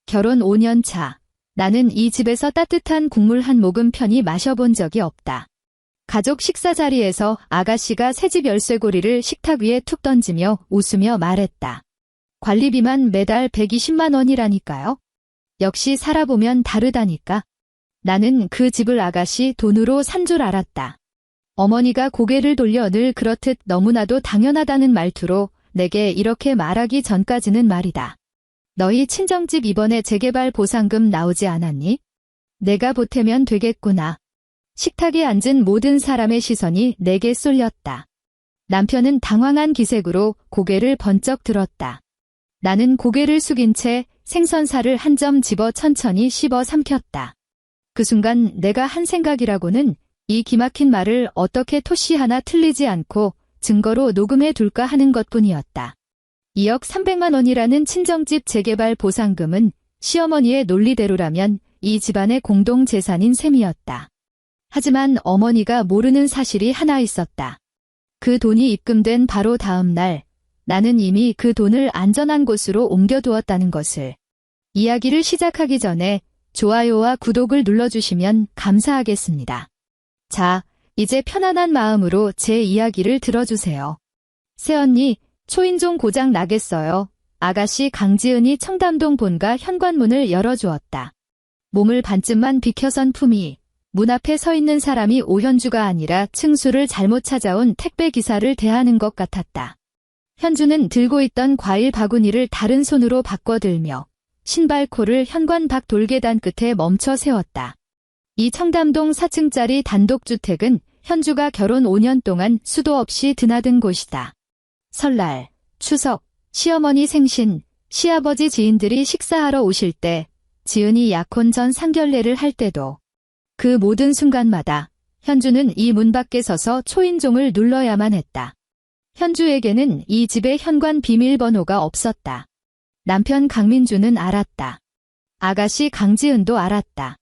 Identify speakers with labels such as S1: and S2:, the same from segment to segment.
S1: 결혼 5년 차. 나는 이 집에서 따뜻한 국물 한 모금 편히 마셔본 적이 없다. 가족 식사 자리에서 아가씨가 새집 열쇠고리를 식탁 위에 툭 던지며 웃으며 말했다. 관리비만 매달 120만 원이라니까요. 역시 살아보면 다르다니까. 나는 그 집을 아가씨 돈으로 산 줄 알았다. 어머니가 고개를 돌려 늘 그렇듯 너무나도 당연하다는 말투로 내게 이렇게 말하기 전까지는 말이다. 너희 친정집 이번에 재개발 보상금 나오지 않았니? 내가 보태면 되겠구나. 식탁에 앉은 모든 사람의 시선이 내게 쏠렸다. 남편은 당황한 기색으로 고개를 번쩍 들었다. 나는 고개를 숙인 채 생선살을 한 점 집어 천천히 씹어 삼켰다. 그 순간 내가 한 생각이라고는 이 기막힌 말을 어떻게 토시 하나 틀리지 않고 증거로 녹음해 둘까 하는 것뿐이었다. 2억 300만 원이라는 친정집 재개발 보상금은 시어머니의 논리대로라면 이 집안의 공동재산인 셈이었다. 하지만 어머니가 모르는 사실이 하나 있었다. 그 돈이 입금된 바로 다음 날 나는 이미 그 돈을 안전한 곳으로 옮겨두었다는 것을. 이야기를 시작하기 전에 좋아요와 구독을 눌러주시면 감사하겠습니다. 자, 이제 편안한 마음으로 제 이야기를 들어주세요. 새언니, 초인종 고장 나겠어요. 아가씨 강지은이 청담동 본가 현관문을 열어주었다. 몸을 반쯤만 비켜선 품이 문 앞에 서 있는 사람이 오현주가 아니라 층수를 잘못 찾아온 택배기사를 대하는 것 같았다. 현주는 들고 있던 과일 바구니를 다른 손으로 바꿔들며 신발코를 현관 밖 돌계단 끝에 멈춰 세웠다. 이 청담동 4층짜리 단독주택은 현주가 결혼 5년 동안 수도 없이 드나든 곳이다. 설날, 추석, 시어머니 생신, 시아버지 지인들이 식사하러 오실 때, 지은이 약혼 전 상견례를 할 때도 그 모든 순간마다 현주는 이 문 밖에 서서 초인종을 눌러야만 했다. 현주에게는 이 집의 현관 비밀번호가 없었다. 남편 강민주는 알았다. 아가씨 강지은도 알았다.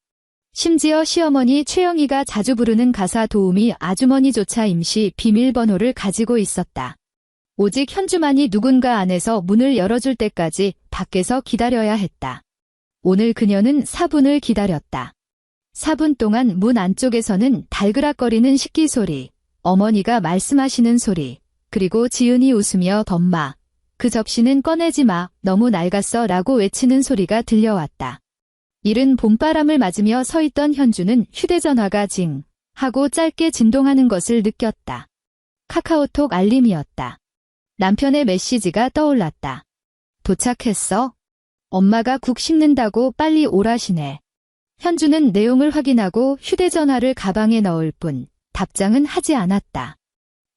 S1: 심지어 시어머니 최영희가 자주 부르는 가사 도우미 아주머니조차 임시 비밀번호를 가지고 있었다. 오직 현주만이 누군가 안에서 문을 열어줄 때까지 밖에서 기다려야 했다. 오늘 그녀는 4분을 기다렸다. 4분 동안 문 안쪽에서는 달그락거리는 식기 소리, 어머니가 말씀하시는 소리, 그리고 지은이 웃으며 덤마, 그 접시는 꺼내지 마, 너무 낡았어 라고 외치는 소리가 들려왔다. 이른 봄바람을 맞으며 서 있던 현주는 휴대전화가 징 하고 짧게 진동하는 것을 느꼈다. 카카오톡 알림이었다. 남편의 메시지가 떠올랐다. 도착했어? 엄마가 국 씹는다고 빨리 오라시네. 현주는 내용을 확인하고 휴대전화를 가방에 넣을 뿐 답장은 하지 않았다.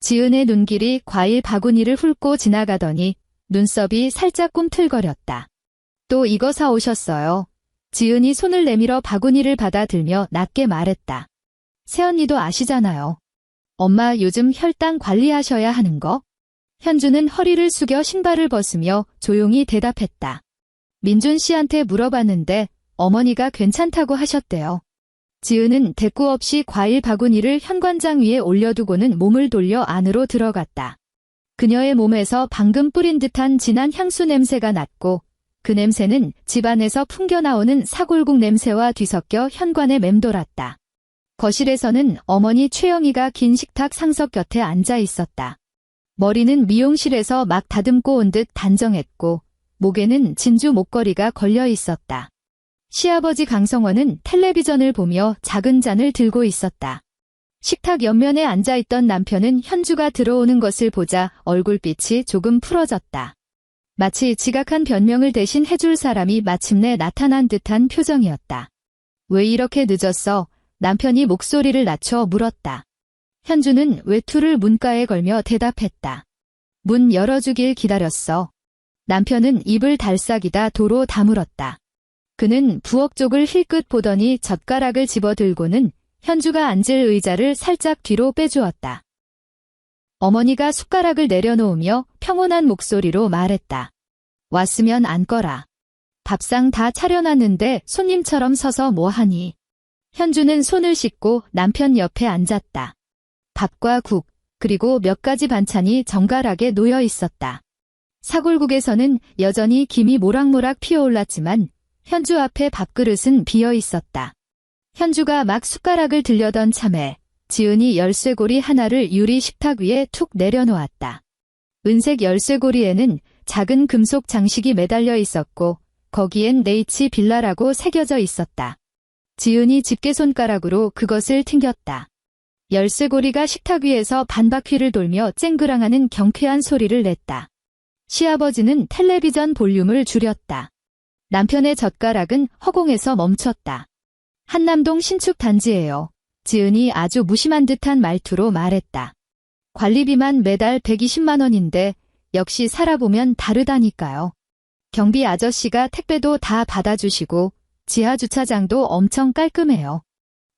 S1: 지은의 눈길이 과일 바구니를 훑고 지나가더니 눈썹이 살짝 꿈틀거렸다. 또 이거 사오셨어요. 지은이 손을 내밀어 바구니를 받아들며 낮게 말했다. 새언니도 아시잖아요. 엄마 요즘 혈당 관리하셔야 하는 거? 현주는 허리를 숙여 신발을 벗으며 조용히 대답했다. 민준 씨한테 물어봤는데 어머니가 괜찮다고 하셨대요. 지은은 대꾸 없이 과일 바구니를 현관장 위에 올려두고는 몸을 돌려 안으로 들어갔다. 그녀의 몸에서 방금 뿌린 듯한 진한 향수 냄새가 났고 그 냄새는 집안에서 풍겨나오는 사골국 냄새와 뒤섞여 현관에 맴돌았다. 거실에서는 어머니 최영희가 긴 식탁 상석 곁에 앉아 있었다. 머리는 미용실에서 막 다듬고 온 듯 단정했고 목에는 진주 목걸이가 걸려 있었다. 시아버지 강성원은 텔레비전을 보며 작은 잔을 들고 있었다. 식탁 옆면에 앉아있던 남편은 현주가 들어오는 것을 보자 얼굴빛이 조금 풀어졌다. 마치 지각한 변명을 대신 해줄 사람이 마침내 나타난 듯한 표정이었다. 왜 이렇게 늦었어? 남편이 목소리를 낮춰 물었다. 현주는 외투를 문가에 걸며 대답했다. 문 열어주길 기다렸어. 남편은 입을 달싹이다 도로 다물었다. 그는 부엌 쪽을 힐끗 보더니 젓가락을 집어들고는 현주가 앉을 의자를 살짝 뒤로 빼주었다. 어머니가 숟가락을 내려놓으며 평온한 목소리로 말했다. 왔으면 앉거라. 밥상 다 차려놨는데 손님처럼 서서 뭐하니? 현주는 손을 씻고 남편 옆에 앉았다. 밥과 국, 그리고 몇 가지 반찬이 정갈하게 놓여 있었다. 사골국에서는 여전히 김이 모락모락 피어올랐지만 현주 앞에 밥그릇은 비어 있었다. 현주가 막 숟가락을 들려던 참에 지은이 열쇠고리 하나를 유리 식탁 위에 툭 내려놓았다. 은색 열쇠고리에는 작은 금속 장식이 매달려 있었고 거기엔 네이치 빌라라고 새겨져 있었다. 지은이 집게손가락으로 그것을 튕겼다. 열쇠고리가 식탁 위에서 반바퀴를 돌며 쨍그랑하는 경쾌한 소리를 냈다. 시아버지는 텔레비전 볼륨을 줄였다. 남편의 젓가락은 허공에서 멈췄다. 한남동 신축 단지예요. 지은이 아주 무심한 듯한 말투로 말했다. 관리비만 매달 120만 원인데 역시 살아보면 다르다니까요. 경비 아저씨가 택배도 다 받아주시고 지하 주차장도 엄청 깔끔해요.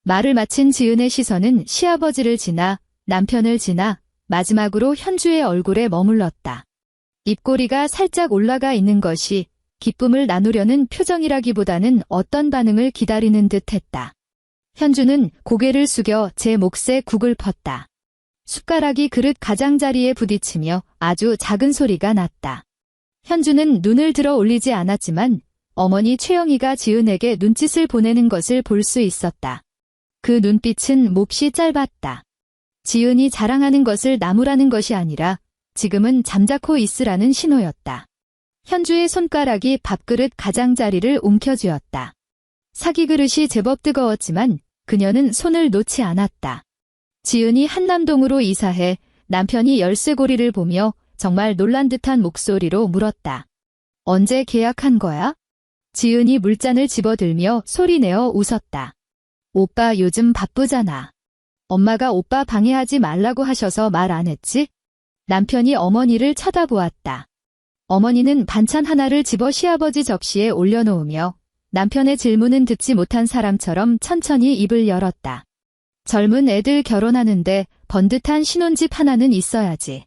S1: 말을 마친 지은의 시선은 시아버지를 지나 남편을 지나 마지막으로 현주의 얼굴에 머물렀다. 입꼬리가 살짝 올라가 있는 것이 기쁨을 나누려는 표정이라기보다는 어떤 반응을 기다리는 듯 했다. 현주는 고개를 숙여 제 몫에 국을 펐다. 숟가락이 그릇 가장자리에 부딪히며 아주 작은 소리가 났다. 현주는 눈을 들어 올리지 않았지만 어머니 최영희가 지은에게 눈짓을 보내는 것을 볼 수 있었다. 그 눈빛은 몹시 짧았다. 지은이 자랑하는 것을 나무라는 것이 아니라 지금은 잠자코 있으라는 신호였다. 현주의 손가락이 밥그릇 가장자리를 움켜쥐었다. 사기 그릇이 제법 뜨거웠지만 그녀는 손을 놓지 않았다. 지은이 한남동으로 이사해 남편이 열쇠고리를 보며 정말 놀란 듯한 목소리로 물었다. 언제 계약한 거야? 지은이 물잔을 집어들며 소리내어 웃었다. 오빠 요즘 바쁘잖아. 엄마가 오빠 방해하지 말라고 하셔서 말 안 했지? 남편이 어머니를 쳐다보았다. 어머니는 반찬 하나를 집어 시아버지 접시에 올려놓으며 남편의 질문은 듣지 못한 사람처럼 천천히 입을 열었다. 젊은 애들 결혼하는데 번듯한 신혼집 하나는 있어야지.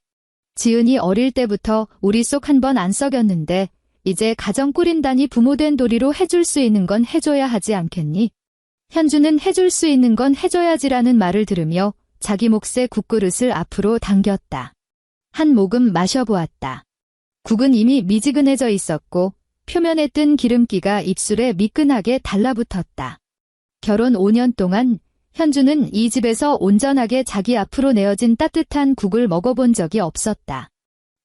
S1: 지은이 어릴 때부터 우리 속 한 번 안 썩였는데 이제 가정 꾸린다니 부모된 도리로 해줄 수 있는 건 해줘야 하지 않겠니? 현주는 해줄 수 있는 건 해줘야지라는 말을 들으며 자기 몫의 국그릇을 앞으로 당겼다. 한 모금 마셔보았다. 국은 이미 미지근해져 있었고 표면에 뜬 기름기가 입술에 미끈하게 달라붙었다. 결혼 5년 동안 현주는 이 집에서 온전하게 자기 앞으로 내어진 따뜻한 국을 먹어본 적이 없었다.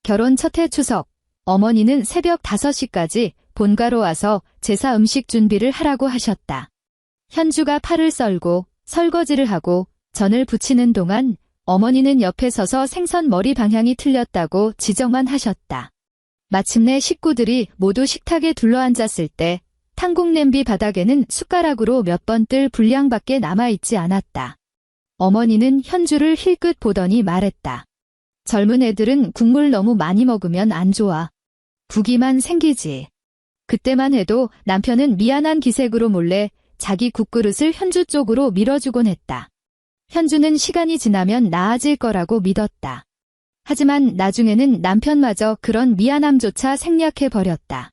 S1: 결혼 첫 해 추석, 어머니는 새벽 5시까지 본가로 와서 제사 음식 준비를 하라고 하셨다. 현주가 팔을 썰고 설거지를 하고 전을 부치는 동안 어머니는 옆에 서서 생선 머리 방향이 틀렸다고 지적만 하셨다. 마침내 식구들이 모두 식탁에 둘러앉았을 때 탕국 냄비 바닥에는 숟가락으로 몇 번 뜰 분량밖에 남아있지 않았다. 어머니는 현주를 힐끗 보더니 말했다. 젊은 애들은 국물 너무 많이 먹으면 안 좋아. 부기만 생기지. 그때만 해도 남편은 미안한 기색으로 몰래 자기 국그릇을 현주 쪽으로 밀어주곤 했다. 현주는 시간이 지나면 나아질 거라고 믿었다. 하지만 나중에는 남편마저 그런 미안함조차 생략해버렸다.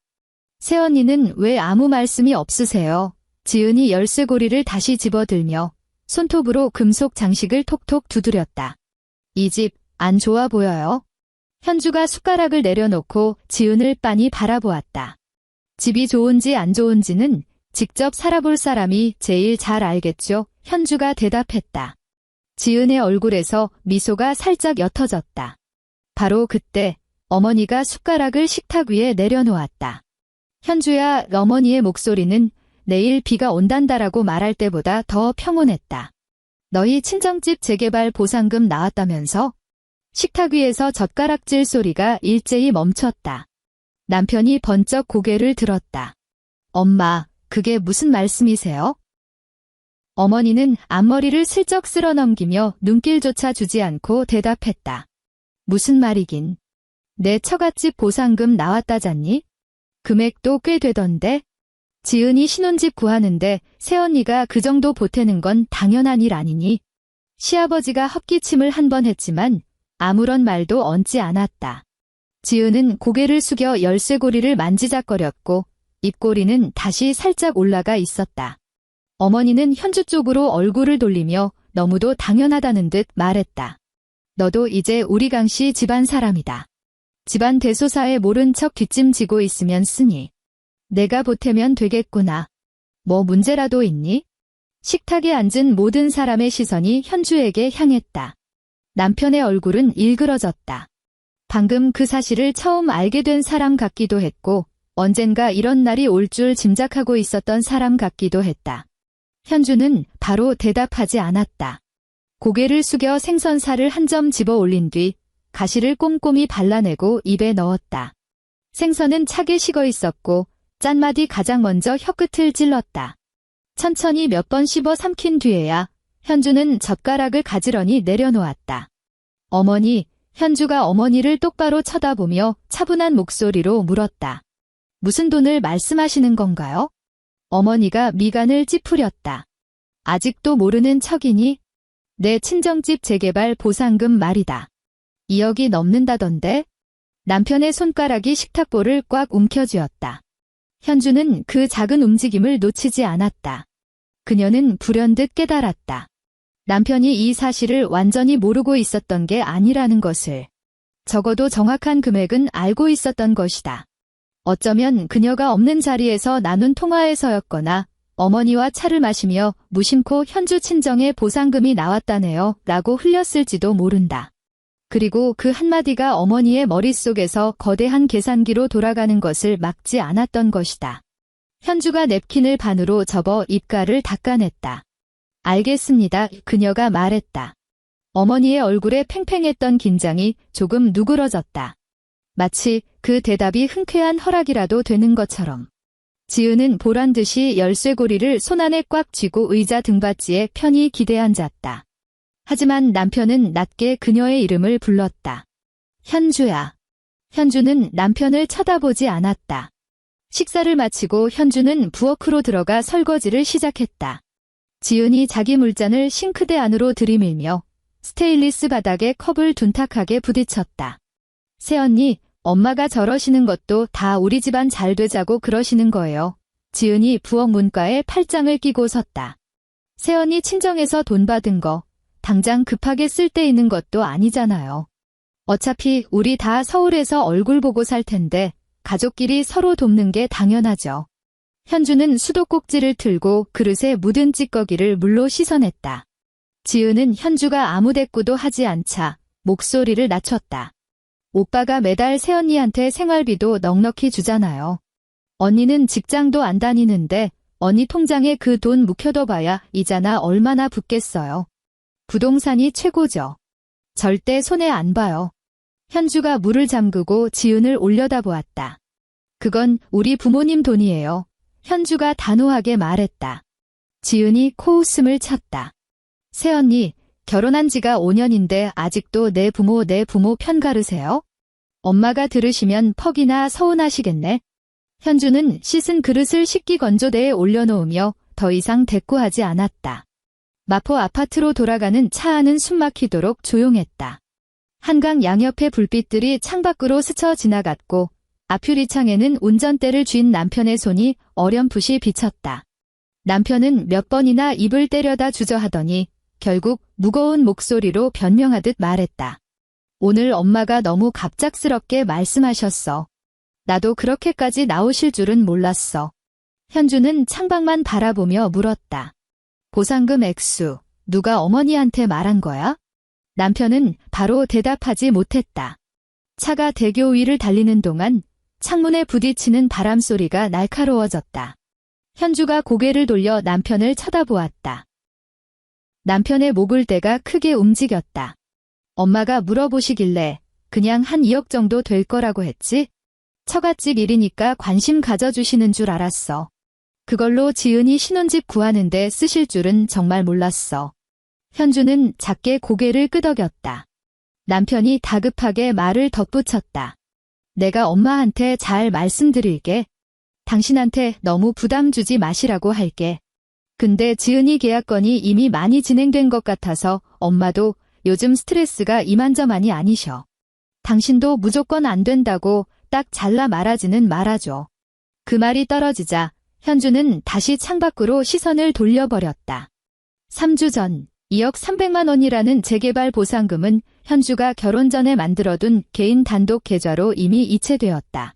S1: 새언니는 왜 아무 말씀이 없으세요? 지은이 열쇠고리를 다시 집어들며 손톱으로 금속 장식을 톡톡 두드렸다. 이 집 안 좋아 보여요? 현주가 숟가락을 내려놓고 지은을 빤히 바라보았다. 집이 좋은지 안 좋은지는 직접 살아볼 사람이 제일 잘 알겠죠? 현주가 대답했다. 지은의 얼굴에서 미소가 살짝 옅어졌다. 바로 그때 어머니가 숟가락을 식탁 위에 내려놓았다. 현주야, 어머니의 목소리는 내일 비가 온단다라고 말할 때보다 더 평온했다. 너희 친정집 재개발 보상금 나왔다면서? 식탁 위에서 젓가락질 소리가 일제히 멈췄다. 남편이 번쩍 고개를 들었다. 엄마, 그게 무슨 말씀이세요? 어머니는 앞머리를 슬쩍 쓸어넘기며 눈길조차 주지 않고 대답했다. 무슨 말이긴. 내 처갓집 보상금 나왔다잖니? 금액도 꽤 되던데? 지은이 신혼집 구하는데 새언니가 그 정도 보태는 건 당연한 일 아니니? 시아버지가 헛기침을 한 번 했지만 아무런 말도 얹지 않았다. 지은은 고개를 숙여 열쇠고리를 만지작거렸고 입꼬리는 다시 살짝 올라가 있었다. 어머니는 현주 쪽으로 얼굴을 돌리며 너무도 당연하다는 듯 말했다. 너도 이제 우리 강씨 집안 사람이다. 집안 대소사에 모른 척 뒷짐지고 있으면 쓰니. 내가 보태면 되겠구나. 뭐 문제라도 있니? 식탁에 앉은 모든 사람의 시선이 현주에게 향했다. 남편의 얼굴은 일그러졌다. 방금 그 사실을 처음 알게 된 사람 같기도 했고 언젠가 이런 날이 올 줄 짐작하고 있었던 사람 같기도 했다. 현주는 바로 대답하지 않았다. 고개를 숙여 생선살을 한 점 집어 올린 뒤 가시를 꼼꼼히 발라내고 입에 넣었다. 생선은 차게 식어 있었고 짠맛이 가장 먼저 혀끝을 찔렀다. 천천히 몇 번 씹어 삼킨 뒤에야 현주는 젓가락을 가지런히 내려놓았다. 어머니, 현주가 어머니를 똑바로 쳐다보며 차분한 목소리로 물었다. 무슨 돈을 말씀하시는 건가요? 어머니가 미간을 찌푸렸다. 아직도 모르는 척이니? 내 친정집 재개발 보상금 말이다. 2억이 넘는다던데? 남편의 손가락이 식탁볼을 꽉 움켜쥐었다. 현주는 그 작은 움직임을 놓치지 않았다. 그녀는 불현듯 깨달았다. 남편이 이 사실을 완전히 모르고 있었던 게 아니라는 것을. 적어도 정확한 금액은 알고 있었던 것이다. 어쩌면 그녀가 없는 자리에서 나눈 통화에서였거나 어머니와 차를 마시며 무심코 현주 친정에 보상금이 나왔다네요 라고 흘렸을지도 모른다. 그리고 그 한마디가 어머니의 머릿속에서 거대한 계산기로 돌아가는 것을 막지 않았던 것이다. 현주가 냅킨을 반으로 접어 입가를 닦아냈다. 알겠습니다. 그녀가 말했다. 어머니의 얼굴에 팽팽했던 긴장이 조금 누그러졌다. 마치 그 대답이 흔쾌한 허락이라도 되는 것처럼. 지은은 보란듯이 열쇠고리를 손안에 꽉 쥐고 의자 등받이에 편히 기대앉았다. 하지만 남편은 낮게 그녀의 이름을 불렀다. 현주야. 현주는 남편을 쳐다보지 않았다. 식사를 마치고 현주는 부엌으로 들어가 설거지를 시작했다. 지은이 자기 물잔을 싱크대 안으로 들이밀며 스테인리스 바닥에 컵을 둔탁하게 부딪혔다. 새언니, 엄마가 저러시는 것도 다 우리 집안 잘 되자고 그러시는 거예요. 지은이 부엌 문가에 팔짱을 끼고 섰다. 새언니 친정에서 돈 받은 거 당장 급하게 쓸 데 있는 것도 아니잖아요. 어차피 우리 다 서울에서 얼굴 보고 살 텐데 가족끼리 서로 돕는 게 당연하죠. 현주는 수도꼭지를 틀고 그릇에 묻은 찌꺼기를 물로 씻어냈다. 지은은 현주가 아무 대꾸도 하지 않자 목소리를 낮췄다. 오빠가 매달 새언니한테 생활비도 넉넉히 주잖아요. 언니는 직장도 안 다니는데 언니 통장에 그 돈 묵혀둬봐야 이자나 얼마나 붙겠어요. 부동산이 최고죠. 절대 손해 안 봐요. 현주가 물을 잠그고 지은을 올려다보았다. 그건 우리 부모님 돈이에요. 현주가 단호하게 말했다. 지은이 코웃음을 쳤다. 새언니, 결혼한 지가 5년인데 아직도 내 부모 편 가르세요? 엄마가 들으시면 퍽이나 서운하시겠네. 현주는 씻은 그릇을 식기 건조대에 올려놓으며 더 이상 대꾸하지 않았다. 마포 아파트로 돌아가는 차 안은 숨막히도록 조용했다. 한강 양옆의 불빛들이 창밖으로 스쳐 지나갔고 앞 유리창에는 운전대를 쥔 남편의 손이 어렴풋이 비쳤다. 남편은 몇 번이나 입을 때려다 주저하더니 결국 무거운 목소리로 변명하듯 말했다. 오늘 엄마가 너무 갑작스럽게 말씀하셨어. 나도 그렇게까지 나오실 줄은 몰랐어. 현주는 창밖만 바라보며 물었다. 보상금 액수, 누가 어머니한테 말한 거야? 남편은 바로 대답하지 못했다. 차가 대교 위를 달리는 동안 창문에 부딪히는 바람 소리가 날카로워졌다. 현주가 고개를 돌려 남편을 쳐다보았다. 남편의 목을대가 크게 움직였다. 엄마가 물어보시길래 그냥 한 2억 정도 될 거라고 했지? 처갓집 일이니까 관심 가져주시는 줄 알았어. 그걸로 지은이 신혼집 구하는데 쓰실 줄은 정말 몰랐어. 현주는 작게 고개를 끄덕였다. 남편이 다급하게 말을 덧붙였다. 내가 엄마한테 잘 말씀드릴게. 당신한테 너무 부담 주지 마시라고 할게. 근데 지은이 계약건이 이미 많이 진행된 것 같아서 엄마도 요즘 스트레스가 이만저만이 아니셔. 당신도 무조건 안 된다고 딱 잘라 말하지는 말아줘. 그 말이 떨어지자 현주는 다시 창밖으로 시선을 돌려버렸다. 3주 전 2억 300만 원이라는 재개발 보상금은 현주가 결혼 전에 만들어둔 개인 단독 계좌로 이미 이체되었다.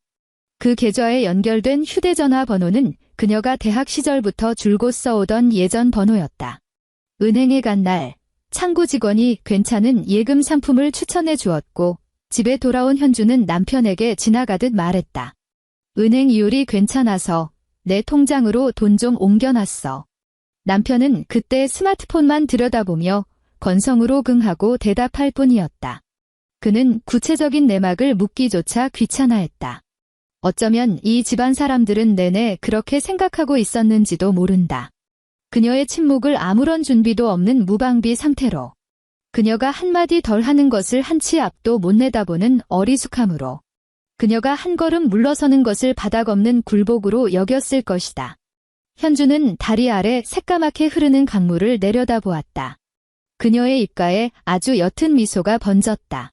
S1: 그 계좌에 연결된 휴대전화 번호는 그녀가 대학 시절부터 줄곧 써오던 예전 번호였다. 은행에 간 날, 창구 직원이 괜찮은 예금 상품을 추천해 주었고 집에 돌아온 현주는 남편에게 지나가듯 말했다. 은행 이율이 괜찮아서 내 통장으로 돈 좀 옮겨놨어. 남편은 그때 스마트폰만 들여다보며 건성으로 긍하고 대답할 뿐이었다. 그는 구체적인 내막을 묻기조차 귀찮아했다. 어쩌면 이 집안 사람들은 내내 그렇게 생각하고 있었는지도 모른다. 그녀의 침묵을 아무런 준비도 없는 무방비 상태로, 그녀가 한마디 덜 하는 것을 한치 앞도 못 내다보는 어리숙함으로, 그녀가 한 걸음 물러서는 것을 바닥없는 굴복으로 여겼을 것이다. 현주는 다리 아래 새까맣게 흐르는 강물을 내려다보았다. 그녀의 입가에 아주 옅은 미소가 번졌다.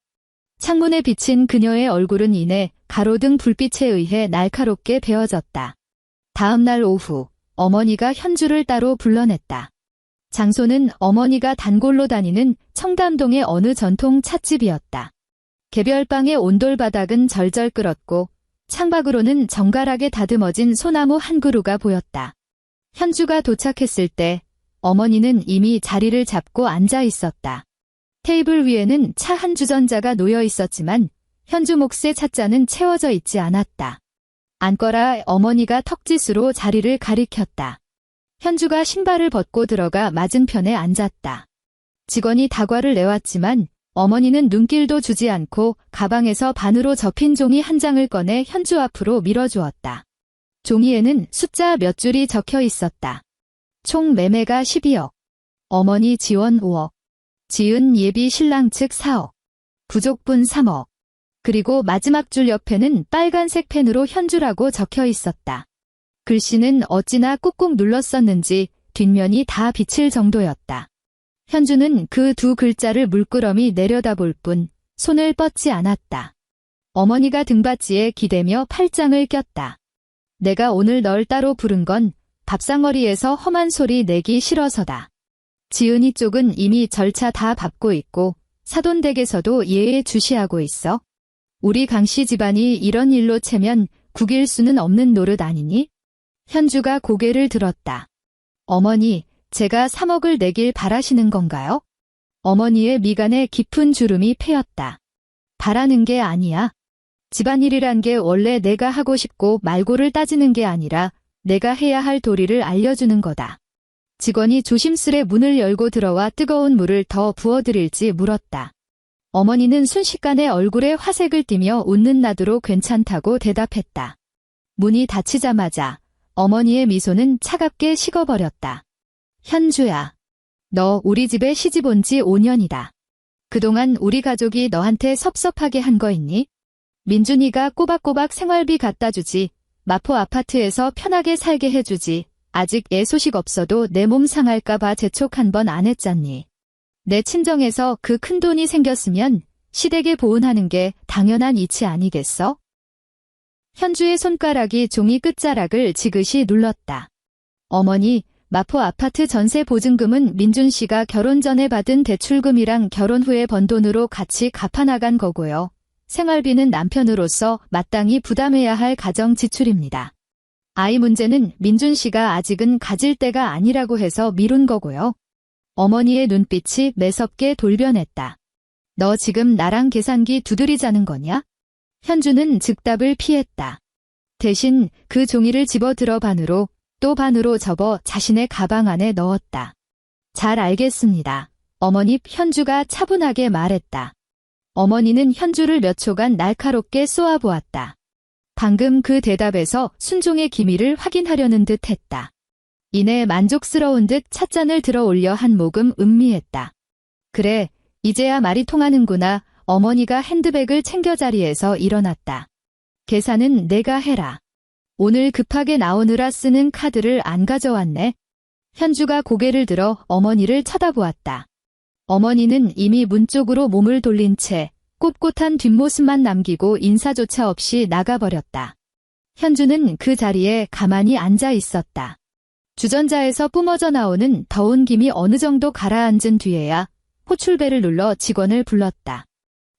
S1: 창문에 비친 그녀의 얼굴은 이내 가로등 불빛에 의해 날카롭게 베어졌다. 다음 날 오후, 어머니가 현주를 따로 불러냈다. 장소는 어머니가 단골로 다니는 청담동의 어느 전통 찻집이었다. 개별방의 온돌바닥은 절절 끓었고 창밖으로는 정갈하게 다듬어진 소나무 한 그루가 보였다. 현주가 도착했을 때 어머니는 이미 자리를 잡고 앉아 있었다. 테이블 위에는 차 한 주전자가 놓여 있었지만 현주 몫의 찻잔은 채워져 있지 않았다. 앉거라. 어머니가 턱짓으로 자리를 가리켰다. 현주가 신발을 벗고 들어가 맞은편에 앉았다. 직원이 다과를 내왔지만 어머니는 눈길도 주지 않고 가방에서 반으로 접힌 종이 한 장을 꺼내 현주 앞으로 밀어주었다. 종이에는 숫자 몇 줄이 적혀 있었다. 총 매매가 12억. 어머니 지원 5억. 지은 예비 신랑 측 4억. 부족분 3억. 그리고 마지막 줄 옆에는 빨간색 펜으로 현주라고 적혀 있었다. 글씨는 어찌나 꾹꾹 눌렀었는지 뒷면이 다 비칠 정도였다. 현주는 그 두 글자를 물끄러미 내려다볼 뿐 손을 뻗지 않았다. 어머니가 등받이에 기대며 팔짱을 꼈다. 내가 오늘 널 따로 부른 건 밥상머리에서 험한 소리 내기 싫어서다. 지은이 쪽은 이미 절차 다 밟고 있고 사돈댁에서도 예에 주시하고 있어. 우리 강씨 집안이 이런 일로 채면 구길 수는 없는 노릇 아니니? 현주가 고개를 들었다. 어머니, 제가 3억을 내길 바라시는 건가요? 어머니의 미간에 깊은 주름이 패였다. 바라는 게 아니야. 집안일이란 게 원래 내가 하고 싶고 말고를 따지는 게 아니라 내가 해야 할 도리를 알려주는 거다. 직원이 조심스레 문을 열고 들어와 뜨거운 물을 더 부어드릴지 물었다. 어머니는 순식간에 얼굴에 화색을 띠며 웃는 나두로 괜찮다고 대답했다. 문이 닫히자마자 어머니의 미소는 차갑게 식어버렸다. 현주야, 너 우리 집에 시집 온 지 5년이다. 그동안 우리 가족이 너한테 섭섭하게 한 거 있니? 민준이가 꼬박꼬박 생활비 갖다 주지, 마포 아파트에서 편하게 살게 해주지, 아직 애 소식 없어도 내 몸 상할까봐 재촉 한 번 안 했잖니. 내 친정에서 그 큰돈이 생겼으면 시댁에 보은하는 게 당연한 이치 아니겠어? 현주의 손가락이 종이 끝자락을 지그시 눌렀다. 어머니, 마포 아파트 전세 보증금은 민준 씨가 결혼 전에 받은 대출금이랑 결혼 후에 번 돈으로 같이 갚아나간 거고요. 생활비는 남편으로서 마땅히 부담해야 할 가정 지출입니다. 아이 문제는 민준 씨가 아직은 가질 때가 아니라고 해서 미룬 거고요. 어머니의 눈빛이 매섭게 돌변했다. 너 지금 나랑 계산기 두드리자는 거냐? 현주는 즉답을 피했다. 대신 그 종이를 집어들어 반으로 또 반으로 접어 자신의 가방 안에 넣었다. 잘 알겠습니다. 어머니. 현주가 차분하게 말했다. 어머니는 현주를 몇 초간 날카롭게 쏘아보았다. 방금 그 대답에서 순종의 기미를 확인하려는 듯 했다. 이내 만족스러운 듯 찻잔을 들어 올려 한 모금 음미했다. 그래, 이제야 말이 통하는구나. 어머니가 핸드백을 챙겨 자리에서 일어났다. 계산은 내가 해라. 오늘 급하게 나오느라 쓰는 카드를 안 가져왔네. 현주가 고개를 들어 어머니를 쳐다보았다. 어머니는 이미 문 쪽으로 몸을 돌린 채 꼿꼿한 뒷모습만 남기고 인사조차 없이 나가버렸다. 현주는 그 자리에 가만히 앉아 있었다. 주전자에서 뿜어져 나오는 더운 김이 어느 정도 가라앉은 뒤에야 호출벨을 눌러 직원을 불렀다.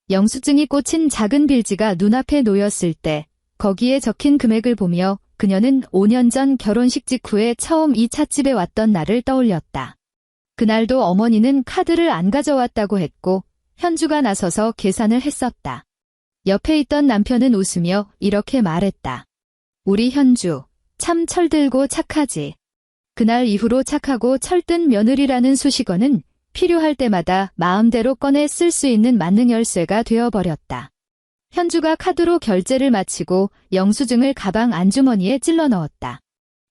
S1: 영수증이 꽂힌 작은 빌지가 눈앞에 놓였을 때 거기에 적힌 금액을 보며 그녀는 5년 전 결혼식 직후에 처음 이 찻집에 왔던 날을 떠올렸다. 그날도 어머니는 카드를 안 가져왔다고 했고 현주가 나서서 계산을 했었다. 옆에 있던 남편은 웃으며 이렇게 말했다. 우리 현주, 참 철들고 착하지. 그날 이후로 착하고 철든 며느리라는 수식어는 필요할 때마다 마음대로 꺼내 쓸 수 있는 만능 열쇠가 되어버렸다. 현주가 카드로 결제를 마치고 영수증을 가방 안주머니에 찔러 넣었다.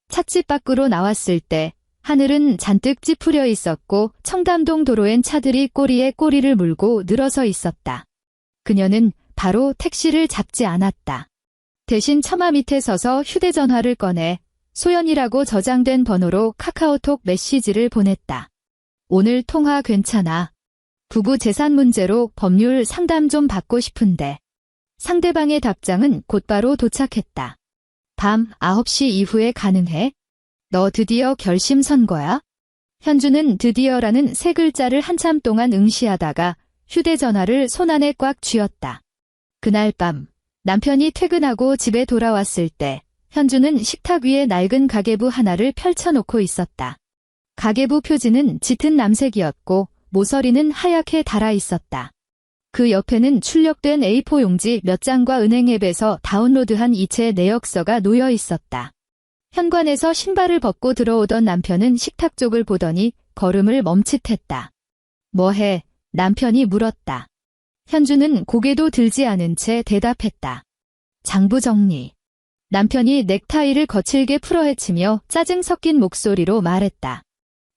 S1: 찻집 밖으로 나왔을 때 하늘은 잔뜩 찌푸려 있었고 청담동 도로엔 차들이 꼬리에 꼬리를 물고 늘어서 있었다. 그녀는 바로 택시를 잡지 않았다. 대신 처마 밑에 서서 휴대전화를 꺼내 소연이라고 저장된 번호로 카카오톡 메시지를 보냈다. 오늘 통화 괜찮아. 부부 재산 문제로 법률 상담 좀 받고 싶은데. 상대방의 답장은 곧바로 도착했다. 밤 9시 이후에 가능해? 너 드디어 결심 선 거야? 현주는 드디어라는 세 글자를 한참 동안 응시하다가 휴대전화를 손안에 꽉 쥐었다. 그날 밤 남편이 퇴근하고 집에 돌아왔을 때 현주는 식탁 위에 낡은 가계부 하나를 펼쳐놓고 있었다. 가계부 표지는 짙은 남색이었고 모서리는 하얗게 달아 있었다. 그 옆에는 출력된 A4 용지 몇 장과 은행 앱에서 다운로드한 이체 내역서가 놓여 있었다. 현관에서 신발을 벗고 들어오던 남편은 식탁 쪽을 보더니 걸음을 멈칫했다. 뭐해? 남편이 물었다. 현주는 고개도 들지 않은 채 대답했다. 장부 정리. 남편이 넥타이를 거칠게 풀어헤치며 짜증 섞인 목소리로 말했다.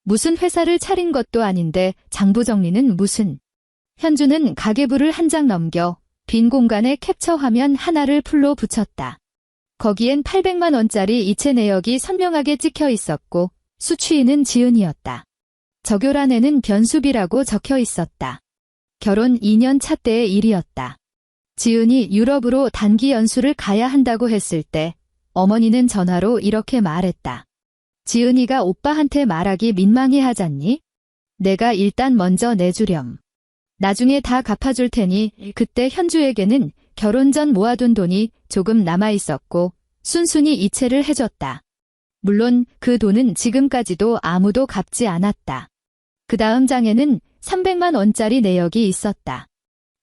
S1: 무슨 회사를 차린 것도 아닌데 장부 정리는 무슨. 현주는 가계부를 한 장 넘겨 빈 공간에 캡처 화면 하나를 풀로 붙였다. 거기엔 800만 원짜리 이체 내역이 선명하게 찍혀 있었고 수취인은 지은이었다. 적요란에는 변수비라고 적혀 있었다. 결혼 2년 차 때의 일이었다. 지은이 유럽으로 단기 연수를 가야 한다고 했을 때 어머니는 전화로 이렇게 말했다. 지은이가 오빠한테 말하기 민망해하잖니? 내가 일단 먼저 내주렴. 나중에 다 갚아줄 테니 그때 현주에게는 결혼 전 모아둔 돈이 조금 남아있었고 순순히 이체를 해줬다. 물론 그 돈은 지금까지도 아무도 갚지 않았다. 그 다음 장에는 300만 원짜리 내역이 있었다.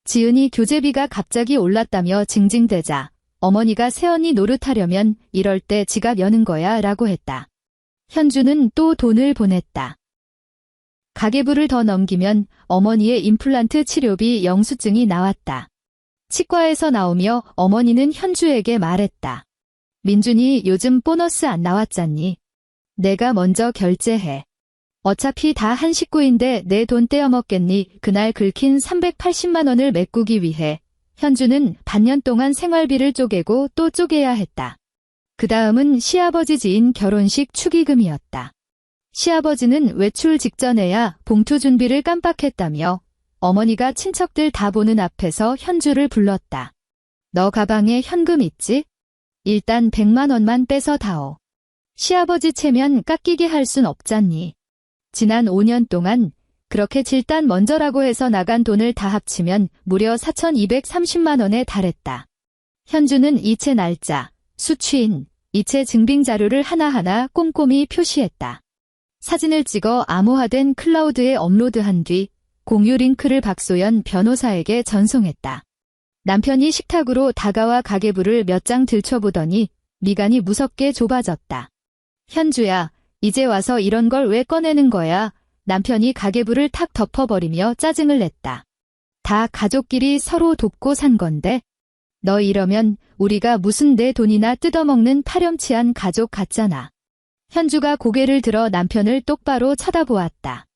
S1: 지은이 교재비가 갑자기 올랐다며 징징대자 어머니가 새언니 노릇하려면 이럴 때 지갑 여는 거야 라고 했다. 현주는 또 돈을 보냈다. 가계부를 더 넘기면 어머니의 임플란트 치료비 영수증이 나왔다. 치과에서 나오며 어머니는 현주에게 말했다. 민준이 요즘 보너스 안 나왔잖니? 내가 먼저 결제해. 어차피 다 한 식구인데 내 돈 떼어먹겠니? 그날 긁힌 380만 원을 메꾸기 위해 현주는 반년 동안 생활비를 쪼개고 또 쪼개야 했다. 그 다음은 시아버지 지인 결혼식 축의금이었다. 시아버지는 외출 직전에야 봉투 준비를 깜빡했다며 어머니가 친척들 다 보는 앞에서 현주를 불렀다. 너 가방에 현금 있지? 일단 100만 원만 빼서 다오. 시아버지 체면 깎이게 할 순 없잖니. 지난 5년 동안 그렇게 질단 먼저라고 해서 나간 돈을 다 합치면 무려 4,230만 원에 달했다. 현주는 이체 날짜, 수취인, 이체 증빙 자료를 하나하나 꼼꼼히 표시했다. 사진을 찍어 암호화된 클라우드에 업로드한 뒤 공유 링크를 박소연 변호사에게 전송했다. 남편이 식탁으로 다가와 가계부를 몇 장 들춰보더니 미간이 무섭게 좁아졌다. 현주야, 이제 와서 이런 걸 왜 꺼내는 거야? 남편이 가계부를 탁 덮어버리며 짜증을 냈다. 다 가족끼리 서로 돕고 산 건데? 너 이러면 우리가 무슨 내 돈이나 뜯어먹는 파렴치한 가족 같잖아. 현주가 고개를 들어 남편을 똑바로 쳐다보았다.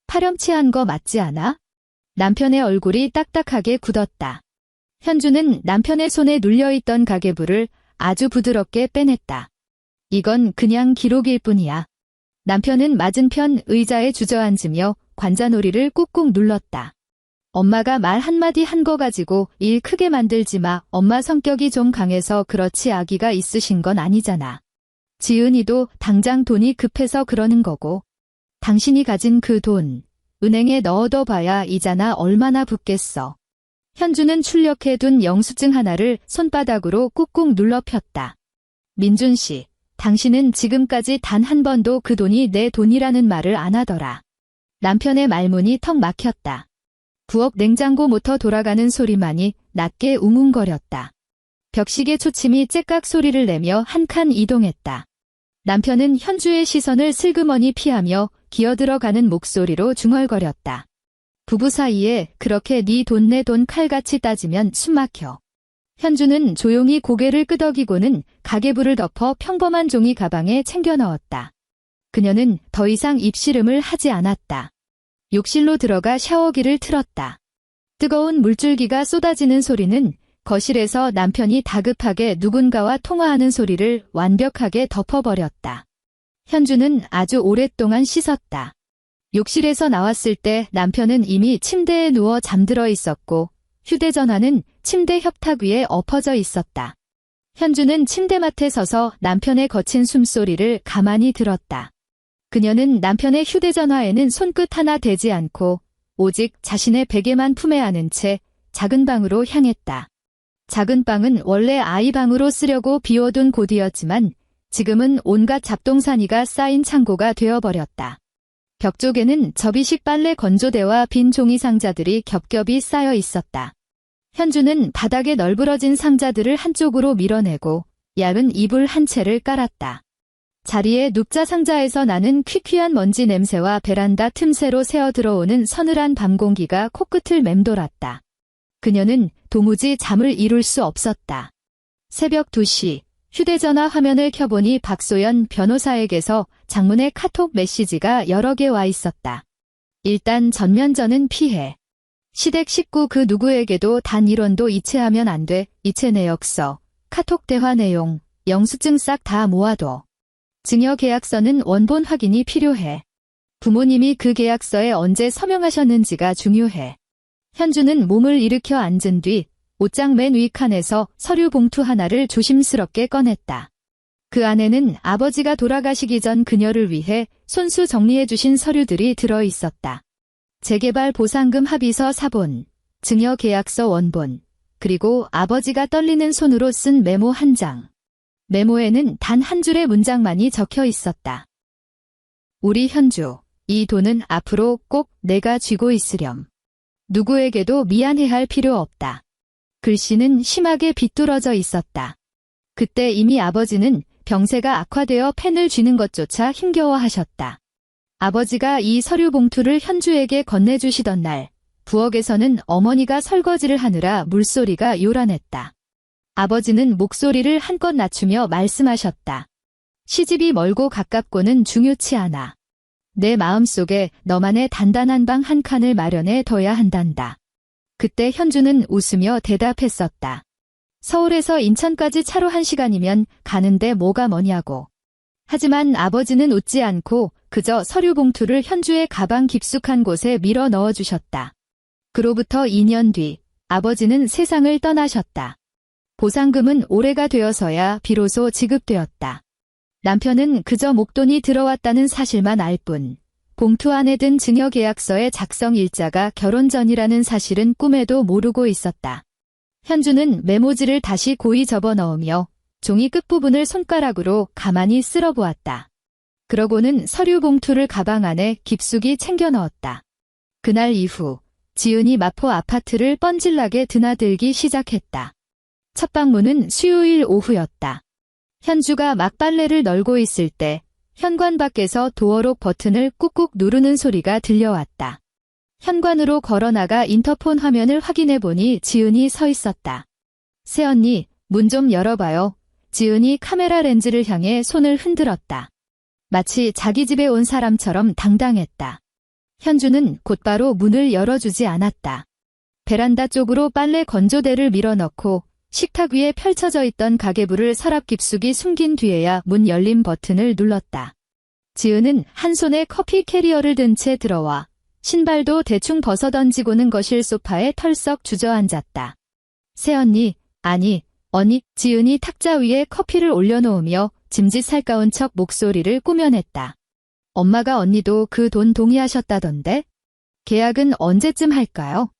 S1: 파렴치한 거 맞지 않아? 남편의 얼굴이 딱딱하게 굳었다. 현주는 남편의 손에 눌려있던 가계부를 아주 부드럽게 빼냈다. 이건 그냥 기록일 뿐이야. 남편은 맞은편 의자에 주저앉으며 관자놀이를 꾹꾹 눌렀다. 엄마가 말 한마디 한 거 가지고 일 크게 만들지 마. 엄마 성격이 좀 강해서 그렇지 아기가 있으신 건 아니잖아. 지은이도 당장 돈이 급해서 그러는 거고. 당신이 가진 그 돈, 은행에 넣어둬 봐야 이자나 얼마나 붙겠어. 현주는 출력해둔 영수증 하나를 손바닥으로 꾹꾹 눌러 폈다. 민준 씨, 당신은 지금까지 단 한 번도 그 돈이 내 돈이라는 말을 안 하더라. 남편의 말문이 턱 막혔다. 부엌 냉장고 모터 돌아가는 소리만이 낮게 웅웅거렸다. 벽시계 초침이 째깍 소리를 내며 한 칸 이동했다. 남편은 현주의 시선을 슬그머니 피하며 기어들어가는 목소리로 중얼거렸다. 부부 사이에 그렇게 네 돈 내 돈 칼같이 따지면 숨막혀. 현주는 조용히 고개를 끄덕이고는 가계부를 덮어 평범한 종이 가방에 챙겨 넣었다. 그녀는 더 이상 입씨름을 하지 않았다. 욕실로 들어가 샤워기를 틀었다. 뜨거운 물줄기가 쏟아지는 소리는 거실에서 남편이 다급하게 누군가와 통화하는 소리를 완벽하게 덮어버렸다. 현주는 아주 오랫동안 씻었다. 욕실에서 나왔을 때 남편은 이미 침대에 누워 잠들어 있었고 휴대전화는 침대 협탁 위에 엎어져 있었다. 현주는 침대맡에 서서 남편의 거친 숨소리를 가만히 들었다. 그녀는 남편의 휴대전화에는 손끝 하나 대지 않고 오직 자신의 베개만 품에 안은 채 작은 방으로 향했다. 작은 방은 원래 아이 방으로 쓰려고 비워둔 곳이었지만 지금은 온갖 잡동사니가 쌓인 창고가 되어버렸다. 벽 쪽에는 접이식 빨래 건조대와 빈 종이 상자들이 겹겹이 쌓여 있었다. 현주는 바닥에 널브러진 상자들을 한쪽으로 밀어내고 얇은 이불 한 채를 깔았다. 자리에 눕자 상자에서 나는 퀴퀴한 먼지 냄새와 베란다 틈새로 새어 들어오는 서늘한 밤 공기가 코끝을 맴돌았다. 그녀는 도무지 잠을 이룰 수 없었다. 새벽 2시 휴대전화 화면을 켜보니 박소연 변호사에게서 장문의 카톡 메시지가 여러 개 와 있었다. 일단 전면전은 피해. 시댁 식구 그 누구에게도 단 1원도 이체하면 안 돼. 이체 내역서, 카톡 대화 내용, 영수증 싹 다 모아둬. 증여계약서는 원본 확인이 필요해. 부모님이 그 계약서에 언제 서명하셨는지가 중요해. 현주는 몸을 일으켜 앉은 뒤 옷장 맨 위 칸에서 서류 봉투 하나를 조심스럽게 꺼냈다. 그 안에는 아버지가 돌아가시기 전 그녀를 위해 손수 정리해 주신 서류들이 들어 있었다. 재개발 보상금 합의서 사본, 증여계약서 원본, 그리고 아버지가 떨리는 손으로 쓴 메모 한 장. 메모에는 단 한 줄의 문장만이 적혀 있었다. 우리 현주, 이 돈은 앞으로 꼭 내가 쥐고 있으렴. 누구에게도 미안해할 필요 없다. 글씨는 심하게 비뚤어져 있었다. 그때 이미 아버지는 병세가 악화되어 펜을 쥐는 것조차 힘겨워하셨다. 아버지가 이 서류 봉투를 현주에게 건네주시던 날, 부엌에서는 어머니가 설거지를 하느라 물소리가 요란했다. 아버지는 목소리를 한껏 낮추며 말씀하셨다. 시집이 멀고 가깝고는 중요치 않아. 내 마음속에 너만의 단단한 방 한 칸을 마련해 둬야 한단다. 그때 현주는 웃으며 대답했었다. 서울에서 인천까지 차로 1시간이면 가는데 뭐가 뭐냐고. 하지만 아버지는 웃지 않고 그저 서류 봉투를 현주의 가방 깊숙한 곳에 밀어 넣어주셨다. 그로부터 2년 뒤 아버지는 세상을 떠나셨다. 보상금은 올해가 되어서야 비로소 지급되었다. 남편은 그저 목돈이 들어왔다는 사실만 알 뿐, 봉투 안에 든 증여계약서의 작성 일자가 결혼 전이라는 사실은 꿈에도 모르고 있었다. 현주는 메모지를 다시 고이 접어 넣으며 종이 끝부분을 손가락으로 가만히 쓸어보았다. 그러고는 서류 봉투를 가방 안에 깊숙이 챙겨 넣었다. 그날 이후 지은이 마포 아파트를 뻔질나게 드나들기 시작했다. 첫 방문은 수요일 오후였다. 현주가 막 빨래를 널고 있을 때 현관 밖에서 도어록 버튼을 꾹꾹 누르는 소리가 들려왔다. 현관으로 걸어나가 인터폰 화면을 확인해보니 지은이 서 있었다. 새언니, 문 좀 열어봐요. 지은이 카메라 렌즈를 향해 손을 흔들었다. 마치 자기 집에 온 사람처럼 당당했다. 현주는 곧바로 문을 열어주지 않았다. 베란다 쪽으로 빨래 건조대를 밀어넣고 식탁 위에 펼쳐져 있던 가계부를 서랍 깊숙이 숨긴 뒤에야 문 열림 버튼을 눌렀다. 지은은 한 손에 커피 캐리어를 든 채 들어와 신발도 대충 벗어던지고는 거실 소파에 털썩 주저앉았다. 새언니, 아니, 언니, 지은이 탁자 위에 커피를 올려놓으며 짐짓 살가운 척 목소리를 꾸며냈다. 엄마가 언니도 그 돈 동의하셨다던데? 계약은 언제쯤 할까요?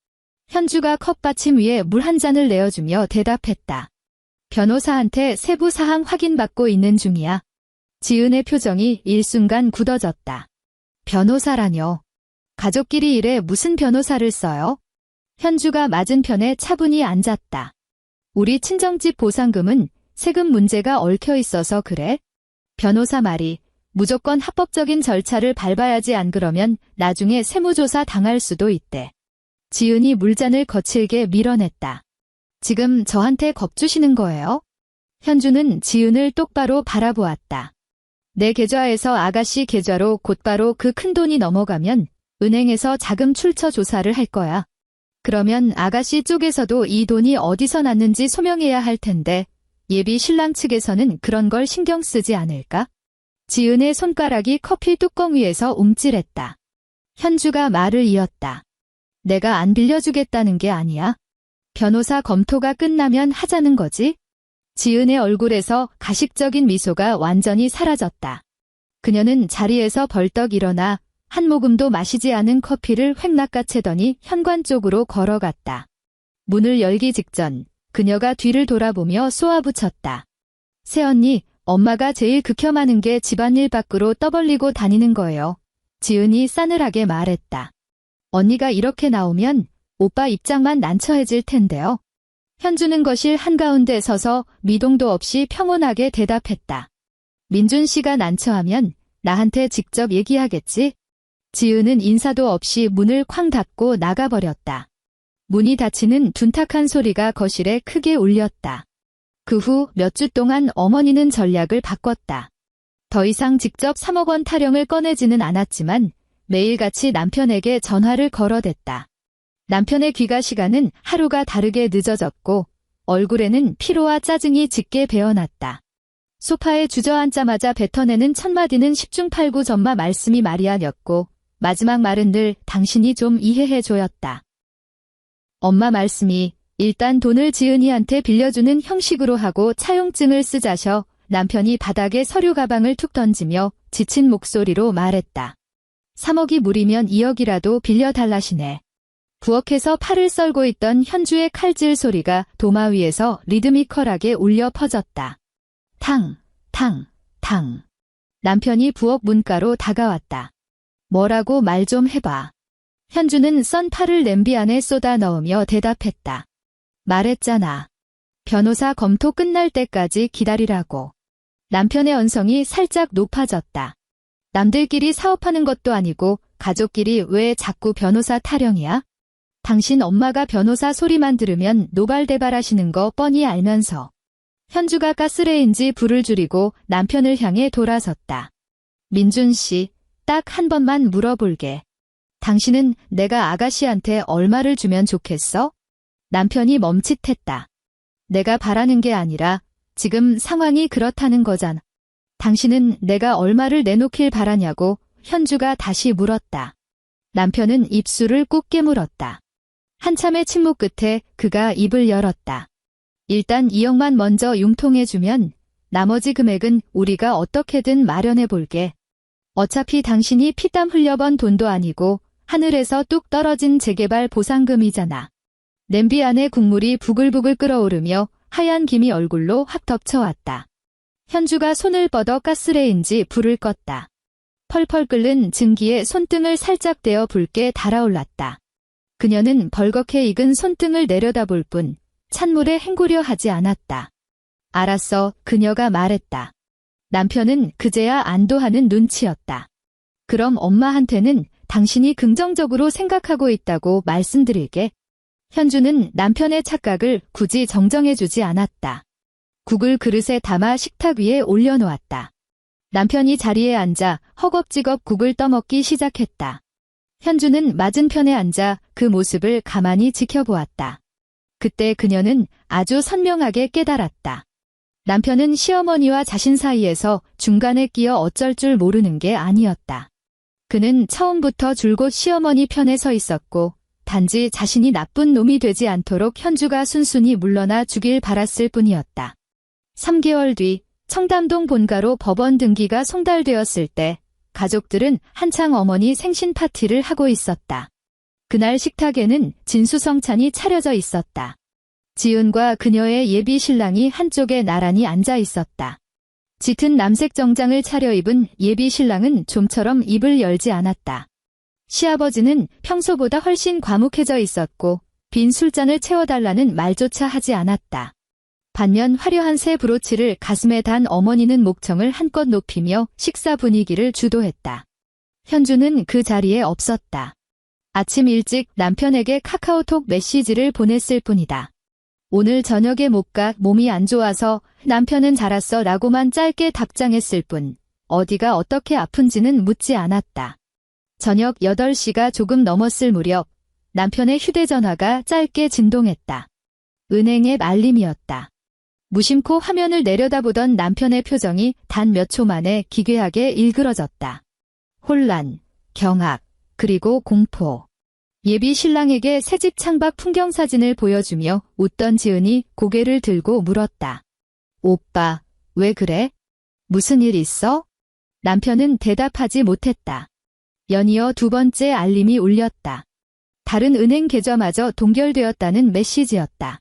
S1: 현주가 컵받침 위에 물 한 잔을 내어주며 대답했다. 변호사한테 세부 사항 확인받고 있는 중이야. 지은의 표정이 일순간 굳어졌다. 변호사라뇨. 가족끼리 일에 무슨 변호사를 써요? 현주가 맞은편에 차분히 앉았다. 우리 친정집 보상금은 세금 문제가 얽혀 있어서 그래? 변호사 말이 무조건 합법적인 절차를 밟아야지, 안 그러면 나중에 세무조사 당할 수도 있대. 지은이 물잔을 거칠게 밀어냈다. 지금 저한테 겁주시는 거예요? 현주는 지은을 똑바로 바라보았다. 내 계좌에서 아가씨 계좌로 곧바로 그 큰돈이 넘어가면 은행에서 자금 출처 조사를 할 거야. 그러면 아가씨 쪽에서도 이 돈이 어디서 났는지 소명해야 할 텐데 예비 신랑 측에서는 그런 걸 신경 쓰지 않을까? 지은의 손가락이 커피 뚜껑 위에서 움찔했다. 현주가 말을 이었다. 내가 안 빌려주겠다는 게 아니야. 변호사 검토가 끝나면 하자는 거지? 지은의 얼굴에서 가식적인 미소가 완전히 사라졌다. 그녀는 자리에서 벌떡 일어나 한 모금도 마시지 않은 커피를 획 낚아채더니 현관 쪽으로 걸어갔다. 문을 열기 직전 그녀가 뒤를 돌아보며 쏘아붙였다. 새언니, 엄마가 제일 극혐하는 게 집안일 밖으로 떠벌리고 다니는 거예요. 지은이 싸늘하게 말했다. 언니가 이렇게 나오면 오빠 입장만 난처해질 텐데요. 현주는 거실 한가운데 서서 미동도 없이 평온하게 대답했다. 민준 씨가 난처하면 나한테 직접 얘기하겠지? 지은은 인사도 없이 문을 쾅 닫고 나가버렸다. 문이 닫히는 둔탁한 소리가 거실에 크게 울렸다. 그 후 몇 주 동안 어머니는 전략을 바꿨다. 더 이상 직접 3억 원 타령을 꺼내지는 않았지만 매일같이 남편에게 전화를 걸어댔다. 남편의 귀가 시간은 하루가 다르게 늦어졌고 얼굴에는 피로와 짜증이 짙게 배어났다. 소파에 주저앉자마자 뱉어내는 첫마디는 10중 8구 전마 말씀이 말이 아니었고 마지막 말은 늘 당신이 좀 이해해줘였다. 엄마 말씀이 일단 돈을 지은이한테 빌려주는 형식으로 하고 차용증을 쓰자셔. 남편이 바닥에 서류 가방을 툭 던지며 지친 목소리로 말했다. 3억이 무리면 2억이라도 빌려달라시네. 부엌에서 팔을 썰고 있던 현주의 칼질 소리가 도마 위에서 리드미컬하게 울려 퍼졌다. 탕, 탕, 탕. 남편이 부엌 문가로 다가왔다. 뭐라고 말 좀 해봐. 현주는 썬 팔을 냄비 안에 쏟아 넣으며 대답했다. 말했잖아. 변호사 검토 끝날 때까지 기다리라고. 남편의 언성이 살짝 높아졌다. 남들끼리 사업하는 것도 아니고 가족끼리 왜 자꾸 변호사 타령이야? 당신 엄마가 변호사 소리만 들으면 노발대발하시는 거 뻔히 알면서. 현주가 가스레인지 불을 줄이고 남편을 향해 돌아섰다. 민준 씨, 딱 한 번만 물어볼게. 당신은 내가 아가씨한테 얼마를 주면 좋겠어? 남편이 멈칫했다. 내가 바라는 게 아니라 지금 상황이 그렇다는 거잖아. 당신은 내가 얼마를 내놓길 바라냐고 현주가 다시 물었다. 남편은 입술을 꾹 깨물었다. 한참의 침묵 끝에 그가 입을 열었다. 일단 2억만 먼저 융통해주면 나머지 금액은 우리가 어떻게든 마련해 볼게. 어차피 당신이 피땀 흘려번 돈도 아니고 하늘에서 뚝 떨어진 재개발 보상금이잖아. 냄비 안에 국물이 부글부글 끓어오르며 하얀 김이 얼굴로 확 덮쳐왔다. 현주가 손을 뻗어 가스레인지 불을 껐다. 펄펄 끓는 증기에 손등을 살짝 떼어 붉게 달아올랐다. 그녀는 벌겋게 익은 손등을 내려다볼 뿐 찬물에 헹구려 하지 않았다. 알았어, 그녀가 말했다. 남편은 그제야 안도하는 눈치였다. 그럼 엄마한테는 당신이 긍정적으로 생각하고 있다고 말씀드릴게. 현주는 남편의 착각을 굳이 정정해주지 않았다. 국을 그릇에 담아 식탁 위에 올려놓았다. 남편이 자리에 앉아 허겁지겁 국을 떠먹기 시작했다. 현주는 맞은편에 앉아 그 모습을 가만히 지켜보았다. 그때 그녀는 아주 선명하게 깨달았다. 남편은 시어머니와 자신 사이에서 중간에 끼어 어쩔 줄 모르는 게 아니었다. 그는 처음부터 줄곧 시어머니 편에 서 있었고 단지 자신이 나쁜 놈이 되지 않도록 현주가 순순히 물러나 주길 바랐을 뿐이었다. 3개월 뒤 청담동 본가로 법원 등기가 송달되었을 때 가족들은 한창 어머니 생신 파티를 하고 있었다. 그날 식탁에는 진수성찬이 차려져 있었다. 지은과 그녀의 예비 신랑이 한쪽에 나란히 앉아 있었다. 짙은 남색 정장을 차려입은 예비 신랑은 좀처럼 입을 열지 않았다. 시아버지는 평소보다 훨씬 과묵해져 있었고 빈 술잔을 채워달라는 말조차 하지 않았다. 반면 화려한 새 브로치를 가슴에 단 어머니는 목청을 한껏 높이며 식사 분위기를 주도했다. 현주는 그 자리에 없었다. 아침 일찍 남편에게 카카오톡 메시지를 보냈을 뿐이다. 오늘 저녁에 못 가, 몸이 안 좋아서. 남편은 잘았어 라고만 짧게 답장했을 뿐 어디가 어떻게 아픈지는 묻지 않았다. 저녁 8시가 조금 넘었을 무렵 남편의 휴대전화가 짧게 진동했다. 은행 앱 알림이었다. 무심코 화면을 내려다보던 남편의 표정이 단 몇 초 만에 기괴하게 일그러졌다. 혼란, 경악, 그리고 공포. 예비 신랑에게 새집 창밖 풍경 사진을 보여주며 웃던 지은이 고개를 들고 물었다. 오빠, 왜 그래? 무슨 일 있어? 남편은 대답하지 못했다. 연이어 두 번째 알림이 울렸다. 다른 은행 계좌마저 동결되었다는 메시지였다.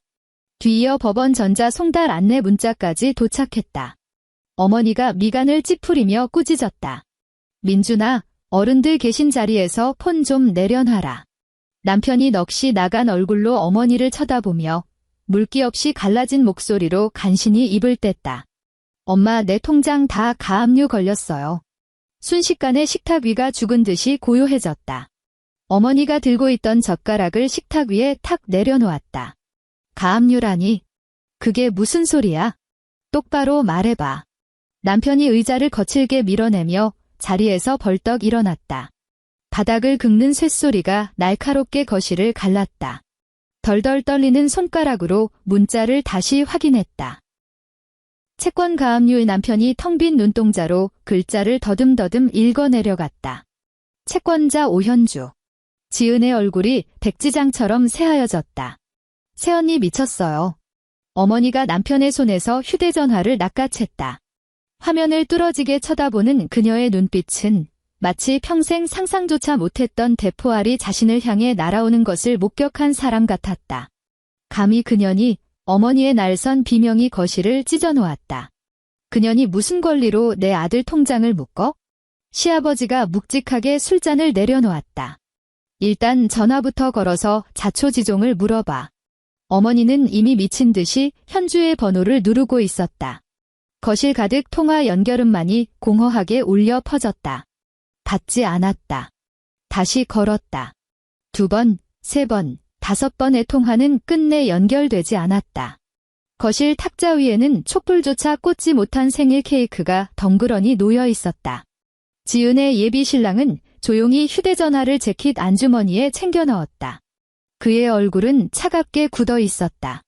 S1: 뒤이어 법원 전자 송달 안내 문자까지 도착했다. 어머니가 미간을 찌푸리며 꾸짖었다. 민준아, 어른들 계신 자리에서 폰 좀 내려놔라. 남편이 넋이 나간 얼굴로 어머니를 쳐다보며 물기 없이 갈라진 목소리로 간신히 입을 뗐다. 엄마, 내 통장 다 가압류 걸렸어요. 순식간에 식탁 위가 죽은 듯이 고요해졌다. 어머니가 들고 있던 젓가락을 식탁 위에 탁 내려놓았다. 가압류라니? 그게 무슨 소리야? 똑바로 말해봐. 남편이 의자를 거칠게 밀어내며 자리에서 벌떡 일어났다. 바닥을 긁는 쇳소리가 날카롭게 거실을 갈랐다. 덜덜 떨리는 손가락으로 문자를 다시 확인했다. 채권 가압류의 남편이 텅 빈 눈동자로 글자를 더듬더듬 읽어내려갔다. 채권자 오현주. 지은의 얼굴이 백지장처럼 새하여졌다. 새언니 미쳤어요. 어머니가 남편의 손에서 휴대전화를 낚아챘다. 화면을 뚫어지게 쳐다보는 그녀의 눈빛은 마치 평생 상상조차 못했던 대포알이 자신을 향해 날아오는 것을 목격한 사람 같았다. 감히 그년이 어머니의 날선 비명이 거실을 찢어놓았다. 그년이 무슨 권리로 내 아들 통장을 묶어? 시아버지가 묵직하게 술잔을 내려놓았다. 일단 전화부터 걸어서 자초지종을 물어봐. 어머니는 이미 미친 듯이 현주의 번호를 누르고 있었다. 거실 가득 통화 연결음만이 공허하게 울려 퍼졌다. 받지 않았다. 다시 걸었다. 2번, 3번, 5번의 통화는 끝내 연결되지 않았다. 거실 탁자 위에는 촛불조차 꽂지 못한 생일 케이크가 덩그러니 놓여 있었다. 지은의 예비 신랑은 조용히 휴대전화를 재킷 안주머니에 챙겨 넣었다. 그의 얼굴은 차갑게 굳어 있었다.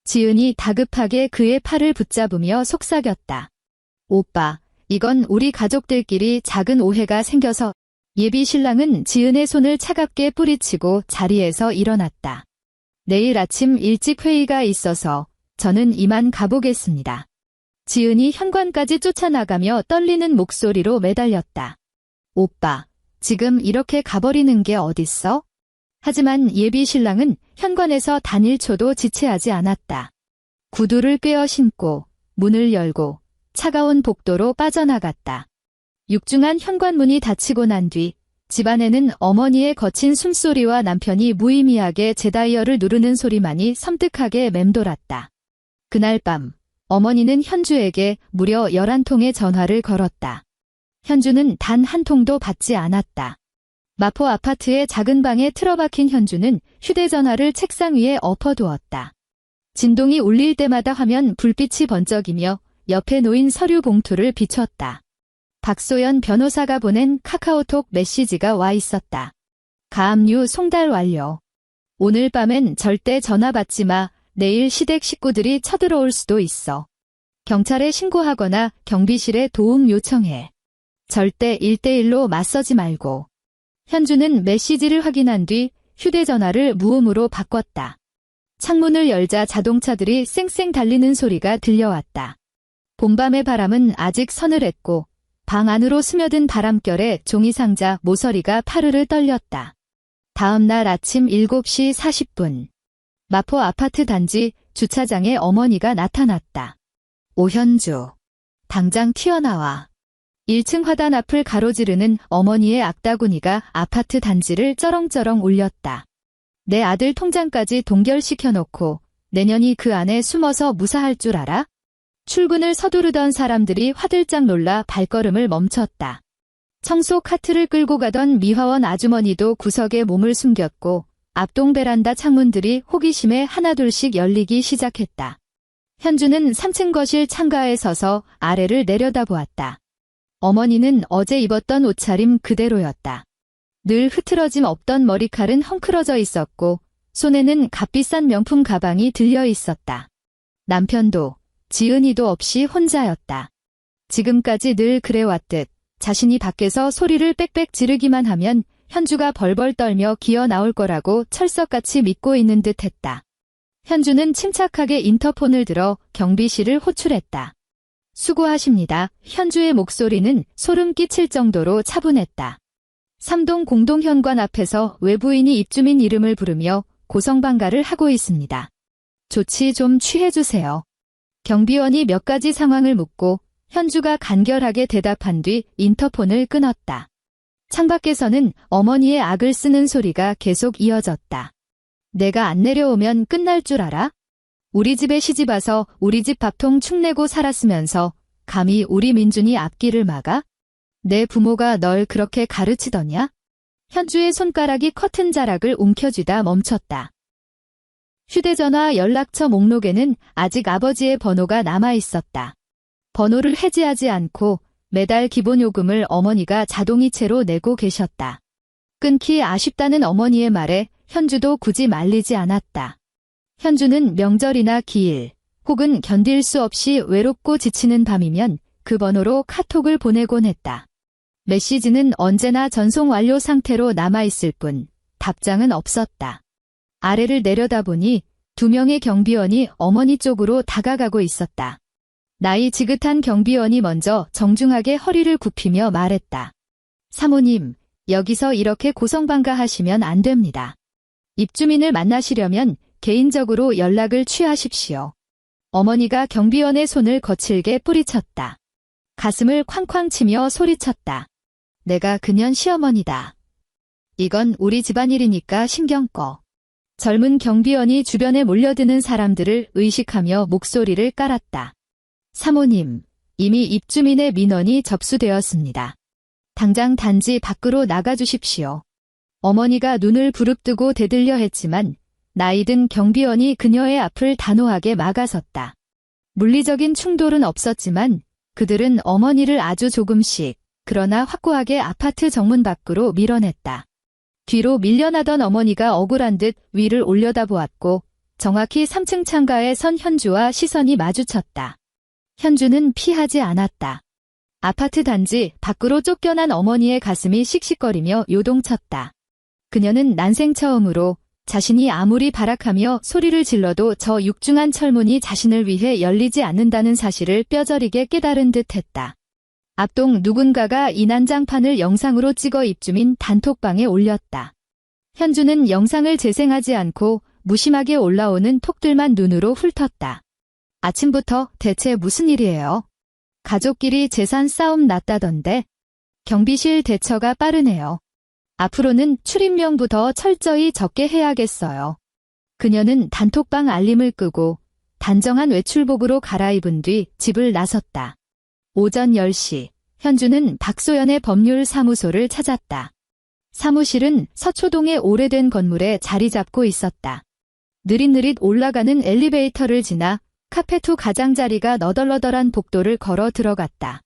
S1: 지은이 다급하게 그의 팔을 붙잡으며 속삭였다. 오빠, 이건 우리 가족들끼리 작은 오해가 생겨서. 예비 신랑은 지은의 손을 차갑게 뿌리치고 자리에서 일어났다. 내일 아침 일찍 회의가 있어서 저는 이만 가보겠습니다. 지은이 현관까지 쫓아나가며 떨리는 목소리로 매달렸다. 오빠, 지금 이렇게 가버리는 게 어딨어? 하지만 예비 신랑은 현관에서 단 1초도 지체하지 않았다. 구두를 꿰어 신고 문을 열고 차가운 복도로 빠져나갔다. 육중한 현관문이 닫히고 난 뒤 집안에는 어머니의 거친 숨소리와 남편이 무의미하게 제 다이얼을 누르는 소리만이 섬뜩하게 맴돌았다. 그날 밤 어머니는 현주에게 무려 11통의 전화를 걸었다. 현주는 단 한 통도 받지 않았다. 마포 아파트의 작은 방에 틀어박힌 현주는 휴대전화를 책상 위에 엎어두었다. 진동이 울릴 때마다 화면 불빛이 번쩍이며 옆에 놓인 서류 봉투를 비췄다. 박소연 변호사가 보낸 카카오톡 메시지가 와 있었다. 가압류 송달 완료. 오늘 밤엔 절대 전화 받지 마. 내일 시댁 식구들이 쳐들어올 수도 있어. 경찰에 신고하거나 경비실에 도움 요청해. 절대 1대1로 맞서지 말고. 현주는 메시지를 확인한 뒤 휴대전화를 무음으로 바꿨다. 창문을 열자 자동차들이 쌩쌩 달리는 소리가 들려왔다. 봄밤의 바람은 아직 서늘했고 방 안으로 스며든 바람결에 종이상자 모서리가 파르르 떨렸다. 다음 날 아침 7시 40분. 마포 아파트 단지 주차장에 어머니가 나타났다. 오현주. 당장 튀어나와. 1층 화단 앞을 가로지르는 어머니의 악다구니가 아파트 단지를 쩌렁쩌렁 울렸다. 내 아들 통장까지 동결시켜놓고 내년이 그 안에 숨어서 무사할 줄 알아? 출근을 서두르던 사람들이 화들짝 놀라 발걸음을 멈췄다. 청소 카트를 끌고 가던 미화원 아주머니도 구석에 몸을 숨겼고 앞동 베란다 창문들이 호기심에 하나둘씩 열리기 시작했다. 현주는 3층 거실 창가에 서서 아래를 내려다보았다. 어머니는 어제 입었던 옷차림 그대로였다. 늘 흐트러짐 없던 머리칼은 헝클어져 있었고 손에는 값비싼 명품 가방이 들려 있었다. 남편도 지은이도 없이 혼자였다. 지금까지 늘 그래왔듯 자신이 밖에서 소리를 빽빽 지르기만 하면 현주가 벌벌 떨며 기어 나올 거라고 철석같이 믿고 있는 듯 했다. 현주는 침착하게 인터폰을 들어 경비실을 호출했다. 수고하십니다. 현주의 목소리는 소름 끼칠 정도로 차분했다. 3동 공동현관 앞에서 외부인이 입주민 이름을 부르며 고성방가를 하고 있습니다. 조치 좀 취해주세요. 경비원이 몇 가지 상황을 묻고 현주가 간결하게 대답한 뒤 인터폰을 끊었다. 창밖에서는 어머니의 악을 쓰는 소리가 계속 이어졌다. 내가 안 내려오면 끝날 줄 알아? 우리 집에 시집와서 우리 집 밥통 축내고 살았으면서 감히 우리 민준이 앞길을 막아? 내 부모가 널 그렇게 가르치더냐? 현주의 손가락이 커튼 자락을 움켜쥐다 멈췄다. 휴대전화 연락처 목록에는 아직 아버지의 번호가 남아 있었다. 번호를 해지하지 않고 매달 기본 요금을 어머니가 자동이체로 내고 계셨다. 끊기 아쉽다는 어머니의 말에 현주도 굳이 말리지 않았다. 현주는 명절이나 기일, 혹은 견딜 수 없이 외롭고 지치는 밤이면 그 번호로 카톡을 보내곤 했다. 메시지는 언제나 전송 완료 상태로 남아있을 뿐 답장은 없었다. 아래를 내려다보니 2명의 경비원이 어머니 쪽으로 다가가고 있었다. 나이 지긋한 경비원이 먼저 정중하게 허리를 굽히며 말했다. 사모님, 여기서 이렇게 고성방가하시면 안 됩니다. 입주민을 만나시려면 개인적으로 연락을 취하십시오. 어머니가 경비원의 손을 거칠게 뿌리쳤다. 가슴을 쾅쾅 치며 소리쳤다. 내가 그년 시어머니다. 이건 우리 집안일이니까 신경 꺼. 젊은 경비원이 주변에 몰려드는 사람들을 의식하며 목소리를 깔았다. 사모님, 이미 입주민의 민원이 접수되었습니다. 당장 단지 밖으로 나가주십시오. 어머니가 눈을 부릅뜨고 대들려 했지만 나이든 경비원이 그녀의 앞을 단호하게 막아섰다. 물리적인 충돌은 없었지만 그들은 어머니를 아주 조금씩 그러나 확고하게 아파트 정문 밖으로 밀어냈다. 뒤로 밀려나던 어머니가 억울한 듯 위를 올려다보았고 정확히 3층 창가에 선 현주와 시선이 마주쳤다. 현주는 피하지 않았다. 아파트 단지 밖으로 쫓겨난 어머니의 가슴이 씩씩거리며 요동쳤다. 그녀는 난생 처음으로 자신이 아무리 발악하며 소리를 질러도 저 육중한 철문이 자신을 위해 열리지 않는다는 사실을 뼈저리게 깨달은 듯했다. 앞동 누군가가 이 난장판을 영상으로 찍어 입주민 단톡방에 올렸다. 현주는 영상을 재생하지 않고 무심하게 올라오는 톡들만 눈으로 훑었다. 아침부터 대체 무슨 일이에요? 가족끼리 재산 싸움 났다던데. 경비실 대처가 빠르네요. 앞으로는 출입명부 더 철저히 적게 해야겠어요. 그녀는 단톡방 알림을 끄고 단정한 외출복으로 갈아입은 뒤 집을 나섰다. 오전 10시, 현주는 박소연의 법률사무소를 찾았다. 사무실은 서초동의 오래된 건물에 자리 잡고 있었다. 느릿느릿 올라가는 엘리베이터를 지나 카페 후 가장자리가 너덜너덜한 복도를 걸어 들어갔다.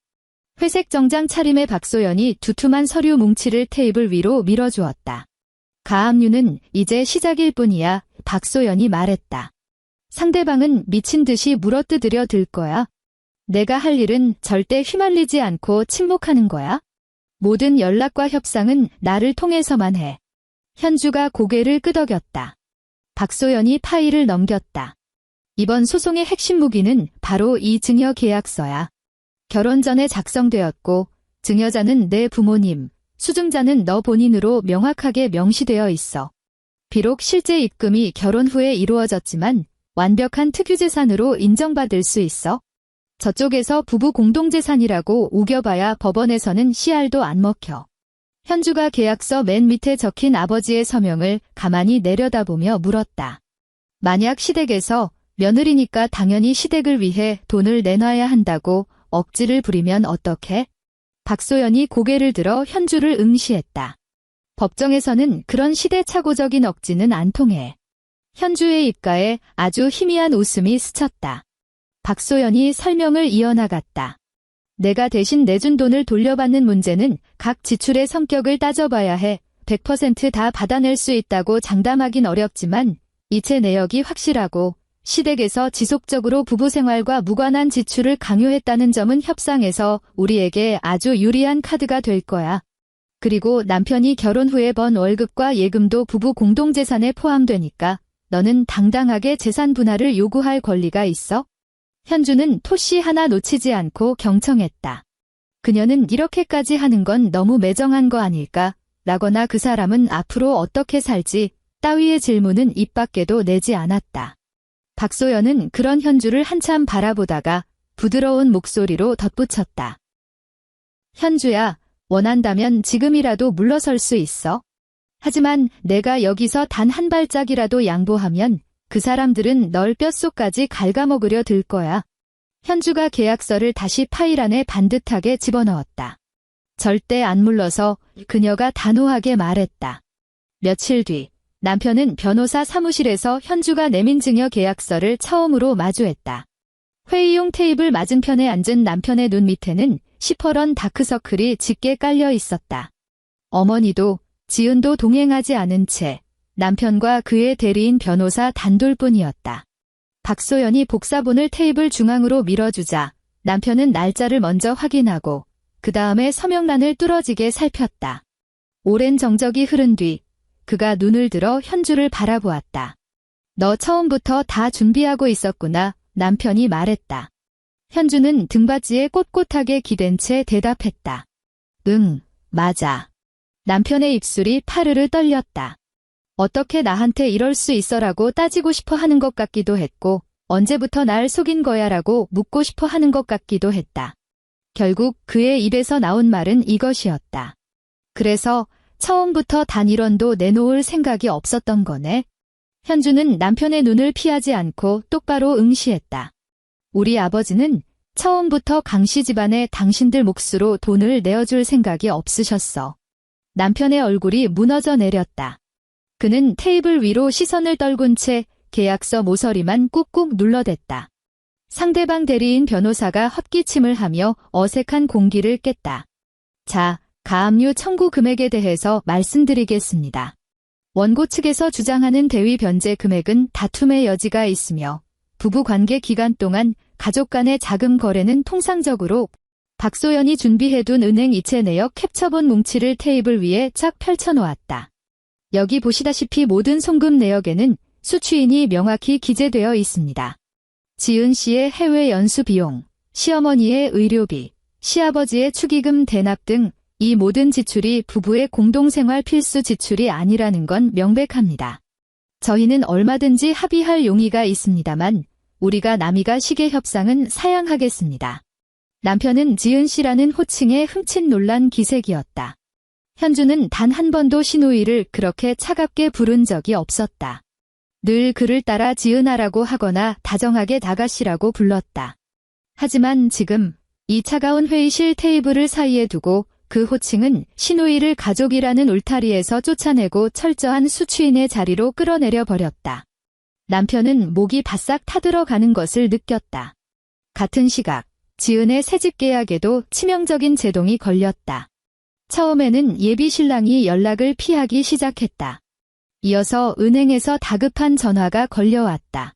S1: 회색 정장 차림의 박소연이 두툼한 서류 뭉치를 테이블 위로 밀어주었다. 가압류는 이제 시작일 뿐이야, 박소연이 말했다. 상대방은 미친 듯이 물어뜯으려 들 거야. 내가 할 일은 절대 휘말리지 않고 침묵하는 거야. 모든 연락과 협상은 나를 통해서만 해. 현주가 고개를 끄덕였다. 박소연이 파일을 넘겼다. 이번 소송의 핵심 무기는 바로 이 증여 계약서야. 결혼 전에 작성되었고 증여자는 내 부모님, 수증자는 너 본인으로 명확하게 명시되어 있어. 비록 실제 입금이 결혼 후에 이루어졌지만 완벽한 특유재산으로 인정받을 수 있어. 저쪽에서 부부 공동재산이라고 우겨봐야 법원에서는 씨알도 안 먹혀. 현주가 계약서 맨 밑에 적힌 아버지의 서명을 가만히 내려다보며 물었다. 만약 시댁에서 며느리니까 당연히 시댁을 위해 돈을 내놔야 한다고 억지를 부리면 어떡해? 박소연이 고개를 들어 현주를 응시했다. 법정에서는 그런 시대착오적인 억지는 안 통해. 현주의 입가에 아주 희미한 웃음이 스쳤다. 박소연이 설명을 이어나갔다. 내가 대신 내준 돈을 돌려받는 문제는 각 지출의 성격을 따져봐야 해. 100% 다 받아낼 수 있다고 장담하긴 어렵지만 이체 내역이 확실하고 시댁에서 지속적으로 부부 생활과 무관한 지출을 강요했다는 점은 협상에서 우리에게 아주 유리한 카드가 될 거야. 그리고 남편이 결혼 후에 번 월급과 예금도 부부 공동재산에 포함되니까 너는 당당하게 재산 분할을 요구할 권리가 있어? 현주는 토씨 하나 놓치지 않고 경청했다. 그녀는 이렇게까지 하는 건 너무 매정한 거 아닐까? 라거나 그 사람은 앞으로 어떻게 살지? 따위의 질문은 입 밖에도 내지 않았다. 박소연은 그런 현주를 한참 바라보다가 부드러운 목소리로 덧붙였다. 현주야, 원한다면 지금이라도 물러설 수 있어. 하지만 내가 여기서 단 한 발짝이라도 양보하면 그 사람들은 널 뼛속까지 갉아먹으려 들 거야. 현주가 계약서를 다시 파일 안에 반듯하게 집어넣었다. 절대 안 물러서 그녀가 단호하게 말했다. 며칠 뒤 남편은 변호사 사무실에서 현주가 내민 증여 계약서를 처음으로 마주했다. 회의용 테이블 맞은편에 앉은 남편의 눈 밑에는 시퍼런 다크서클이 짙게 깔려 있었다. 어머니도 지은도 동행하지 않은 채 남편과 그의 대리인 변호사 단둘뿐이었다. 박소연이 복사본을 테이블 중앙으로 밀어주자 남편은 날짜를 먼저 확인하고 그 다음에 서명란을 뚫어지게 살폈다. 오랜 정적이 흐른 뒤 그가 눈을 들어 현주를 바라보았다. 너 처음부터 다 준비하고 있었구나, 남편이 말했다. 현주는 등받이에 꼿꼿하게 기댄 채 대답했다. 응, 맞아. 남편의 입술이 파르르 떨렸다. 어떻게 나한테 이럴 수 있어라고 따지고 싶어 하는 것 같기도 했고 언제부터 날 속인 거야라고 묻고 싶어 하는 것 같기도 했다. 결국 그의 입에서 나온 말은 이것이었다. 그래서 처음부터 단 1원도 내놓을 생각이 없었던 거네. 현주는 남편의 눈을 피하지 않고 똑바로 응시했다. 우리 아버지는 처음부터 강씨 집안에 당신들 몫으로 돈을 내어줄 생각이 없으셨어. 남편의 얼굴이 무너져 내렸다. 그는 테이블 위로 시선을 떨군 채 계약서 모서리만 꾹꾹 눌러댔다. 상대방 대리인 변호사가 헛기침을 하며 어색한 공기를 깼다. 자, 가압류 청구 금액에 대해서 말씀드리겠습니다. 원고 측에서 주장하는 대위 변제 금액은 다툼의 여지가 있으며 부부 관계 기간 동안 가족 간의 자금 거래는 통상적으로 박소연이 준비해둔 은행 이체 내역 캡처본 뭉치를 테이블 위에 쫙 펼쳐놓았다. 여기 보시다시피 모든 송금 내역에는 수취인이 명확히 기재되어 있습니다. 지은 씨의 해외 연수 비용, 시어머니의 의료비, 시아버지의 축의금 대납 등 이 모든 지출이 부부의 공동생활 필수 지출이 아니라는 건 명백합니다. 저희는 얼마든지 합의할 용의가 있습니다만 우리가 남이가 시계 협상은 사양하겠습니다. 남편은 지은 씨라는 호칭에 흠칫 놀란 기색이었다. 현주는 단 한 번도 시누이를 그렇게 차갑게 부른 적이 없었다. 늘 그를 따라 지은아라고 하거나 다정하게 다가씨라고 불렀다. 하지만 지금 이 차가운 회의실 테이블을 사이에 두고 그 호칭은 시누이를 가족이라는 울타리에서 쫓아내고 철저한 수취인의 자리로 끌어내려 버렸다. 남편은 목이 바싹 타들어가는 것을 느꼈다. 같은 시각 지은의 새집 계약에도 치명적인 제동이 걸렸다. 처음에는 예비 신랑이 연락을 피하기 시작했다. 이어서 은행에서 다급한 전화가 걸려왔다.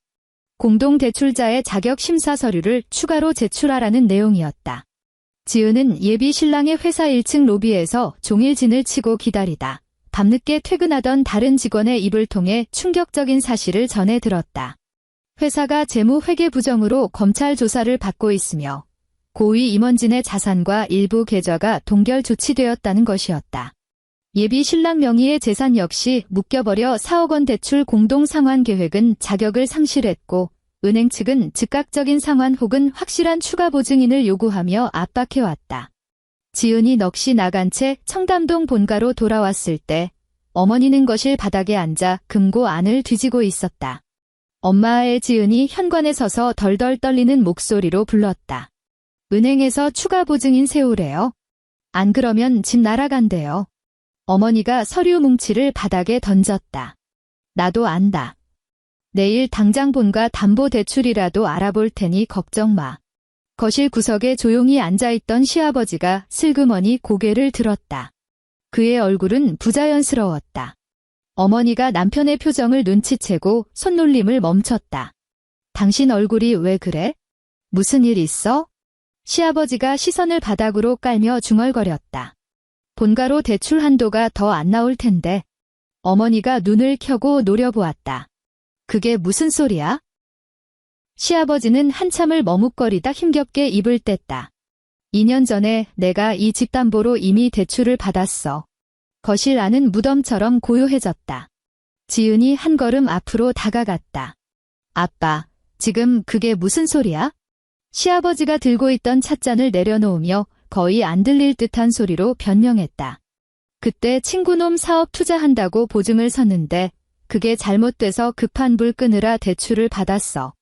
S1: 공동대출자의 자격 심사 서류를 추가로 제출하라는 내용이었다. 지은은 예비 신랑의 회사 1층 로비에서 종일진을 치고 기다리다 밤늦게 퇴근하던 다른 직원의 입을 통해 충격적인 사실을 전해 들었다. 회사가 재무 회계 부정으로 검찰 조사를 받고 있으며 고위 임원진의 자산과 일부 계좌가 동결 조치되었다는 것이었다. 예비 신랑 명의의 재산 역시 묶여버려 4억 원 대출 공동 상환 계획은 자격을 상실했고 은행 측은 즉각적인 상환 혹은 확실한 추가 보증인을 요구하며 압박해왔다. 지은이 넋이 나간 채 청담동 본가로 돌아왔을 때 어머니는 거실 바닥에 앉아 금고 안을 뒤지고 있었다. 엄마의 지은이 현관에 서서 덜덜 떨리는 목소리로 불렀다. 은행에서 추가 보증인 세우래요. 안 그러면 집 날아간대요. 어머니가 서류 뭉치를 바닥에 던졌다. 나도 안다. 내일 당장 본가 담보대출이라도 알아볼 테니 걱정 마. 거실 구석에 조용히 앉아있던 시아버지가 슬그머니 고개를 들었다. 그의 얼굴은 부자연스러웠다. 어머니가 남편의 표정을 눈치채고 손놀림을 멈췄다. 당신 얼굴이 왜 그래? 무슨 일 있어? 시아버지가 시선을 바닥으로 깔며 중얼거렸다. 본가로 대출 한도가 더 안 나올 텐데. 어머니가 눈을 켜고 노려보았다. 그게 무슨 소리야? 시아버지는 한참을 머뭇거리다 힘겹게 입을 뗐다. 2년 전에 내가 이 집 담보로 이미 대출을 받았어. 거실 안은 무덤처럼 고요해졌다. 지은이 한 걸음 앞으로 다가갔다. 아빠, 지금 그게 무슨 소리야? 시아버지가 들고 있던 찻잔을 내려놓으며 거의 안 들릴 듯한 소리로 변명했다. 그때 친구놈 사업 투자한다고 보증을 섰는데 그게 잘못돼서 급한 불 끄느라 대출을 받았어.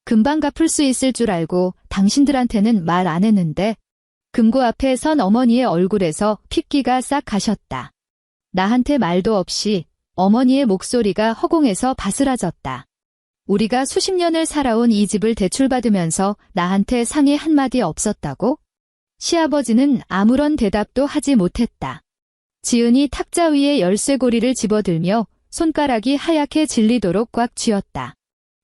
S1: 금방 갚을 수 있을 줄 알고 당신들한테는 말 안 했는데 금고 앞에 선 어머니의 얼굴에서 핏기가 싹 가셨다. 나한테 말도 없이 어머니의 목소리가 허공에서 바스라졌다. 우리가 수십 년을 살아온 이 집을 대출받으면서 나한테 상의 한마디 없었다고? 시아버지는 아무런 대답도 하지 못했다. 지은이 탁자 위에 열쇠고리를 집어들며 손가락이 하얗게 질리도록 꽉 쥐었다.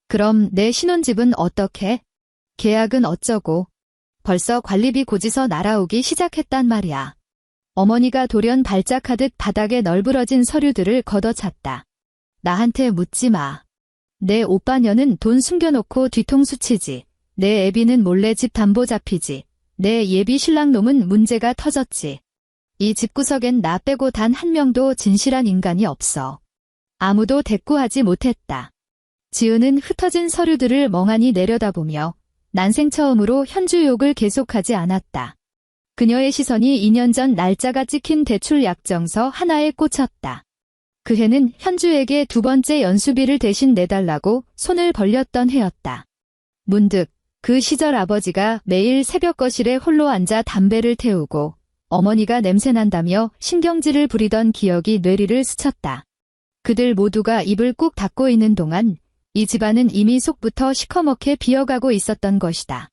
S1: 그럼 내 신혼집은 어떻게? 계약은 어쩌고? 벌써 관리비 고지서 날아오기 시작했단 말이야. 어머니가 돌연 발작하듯 바닥에 널브러진 서류들을 걷어찼다. 나한테 묻지 마. 내 오빠녀는 돈 숨겨놓고 뒤통수 치지. 내 애비는 몰래 집 담보 잡히지. 내 예비 신랑놈은 문제가 터졌지. 이 집구석엔 나 빼고 단 한 명도 진실한 인간이 없어. 아무도 대꾸하지 못했다. 지은은 흩어진 서류들을 멍하니 내려다보며 난생 처음으로 현주 욕을 계속하지 않았다. 그녀의 시선이 2년 전 날짜가 찍힌 대출 약정서 하나에 꽂혔다. 그 해는 현주에게 두 번째 연수비를 대신 내달라고 손을 벌렸던 해였다. 문득 그 시절 아버지가 매일 새벽 거실에 홀로 앉아 담배를 태우고 어머니가 냄새난다며 신경질을 부리던 기억이 뇌리를 스쳤다. 그들 모두가 입을 꾹 닫고 있는 동안 이 집안은 이미 속부터 시커멓게 비어가고 있었던 것이다.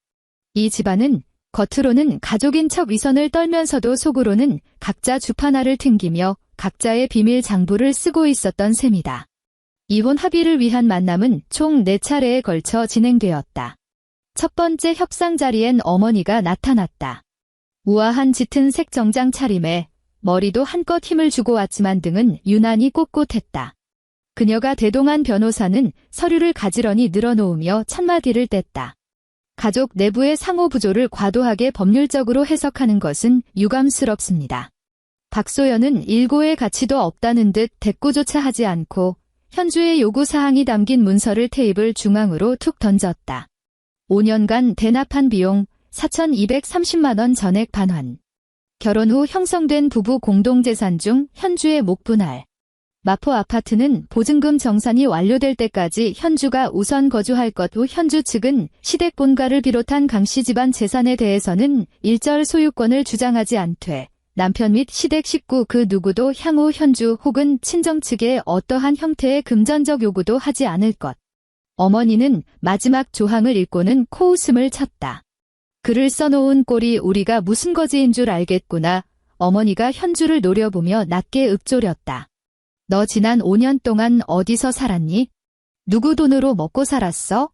S1: 이 집안은 겉으로는 가족인 척 위선을 떨면서도 속으로는 각자 주파나를 튕기며 각자의 비밀 장부를 쓰고 있었던 셈이다. 이혼 합의를 위한 만남은 총 4차례에 걸쳐 진행되었다. 첫 번째 협상 자리엔 어머니가 나타났다. 우아한 짙은 색 정장 차림에 머리도 한껏 힘을 주고 왔지만 등은 유난히 꼿꼿했다. 그녀가 대동한 변호사는 서류를 가지런히 늘어놓으며 첫마디를 뗐다. 가족 내부의 상호부조를 과도하게 법률적으로 해석하는 것은 유감스럽습니다. 박소연은 일고의 가치도 없다는 듯 대꾸조차 하지 않고 현주의 요구사항이 담긴 문서를 테이블 중앙으로 툭 던졌다. 5년간 대납한 비용 4,230만 원 전액 반환. 결혼 후 형성된 부부 공동재산 중 현주의 몫분할. 마포 아파트는 보증금 정산이 완료될 때까지 현주가 우선 거주할 것 후 현주 측은 시댁 본가를 비롯한 강씨 집안 재산에 대해서는 일절 소유권을 주장하지 않되 남편 및 시댁 식구 그 누구도 향후 현주 혹은 친정 측에 어떠한 형태의 금전적 요구도 하지 않을 것. 어머니는 마지막 조항을 읽고는 코웃음을 쳤다. 글을 써놓은 꼴이 우리가 무슨 거지인 줄 알겠구나. 어머니가 현주를 노려보며 낮게 읊조렸다. 너 지난 5년 동안 어디서 살았니? 누구 돈으로 먹고 살았어?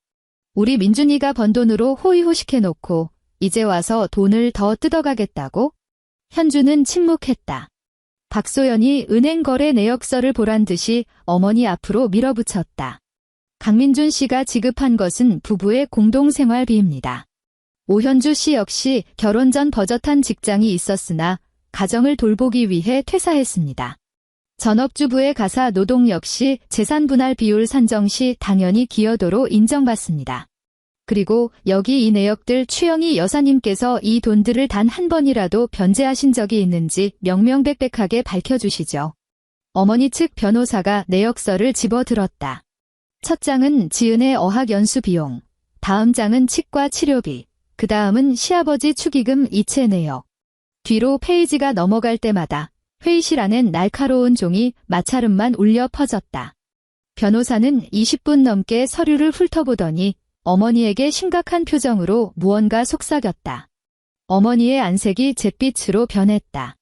S1: 우리 민준이가 번 돈으로 호의호식해놓고 이제 와서 돈을 더 뜯어가겠다고? 현주는 침묵했다. 박소연이 은행 거래 내역서를 보란 듯이 어머니 앞으로 밀어붙였다. 강민준 씨가 지급한 것은 부부의 공동생활비입니다. 오현주 씨 역시 결혼 전 버젓한 직장이 있었으나 가정을 돌보기 위해 퇴사했습니다. 전업주부의 가사 노동 역시 재산 분할 비율 산정 시 당연히 기여도로 인정받습니다. 그리고 여기 이 내역들 추영희 여사님께서 이 돈들을 단 한 번이라도 변제하신 적이 있는지 명명백백하게 밝혀주시죠. 어머니 측 변호사가 내역서를 집어들었다. 첫 장은 지은의 어학연수 비용, 다음 장은 치과 치료비, 그 다음은 시아버지 축의금 이체 내역. 뒤로 페이지가 넘어갈 때마다 회의실 안엔 날카로운 종이 마찰음만 울려 퍼졌다. 변호사는 20분 넘게 서류를 훑어보더니 어머니에게 심각한 표정으로 무언가 속삭였다. 어머니의 안색이 잿빛으로 변했다.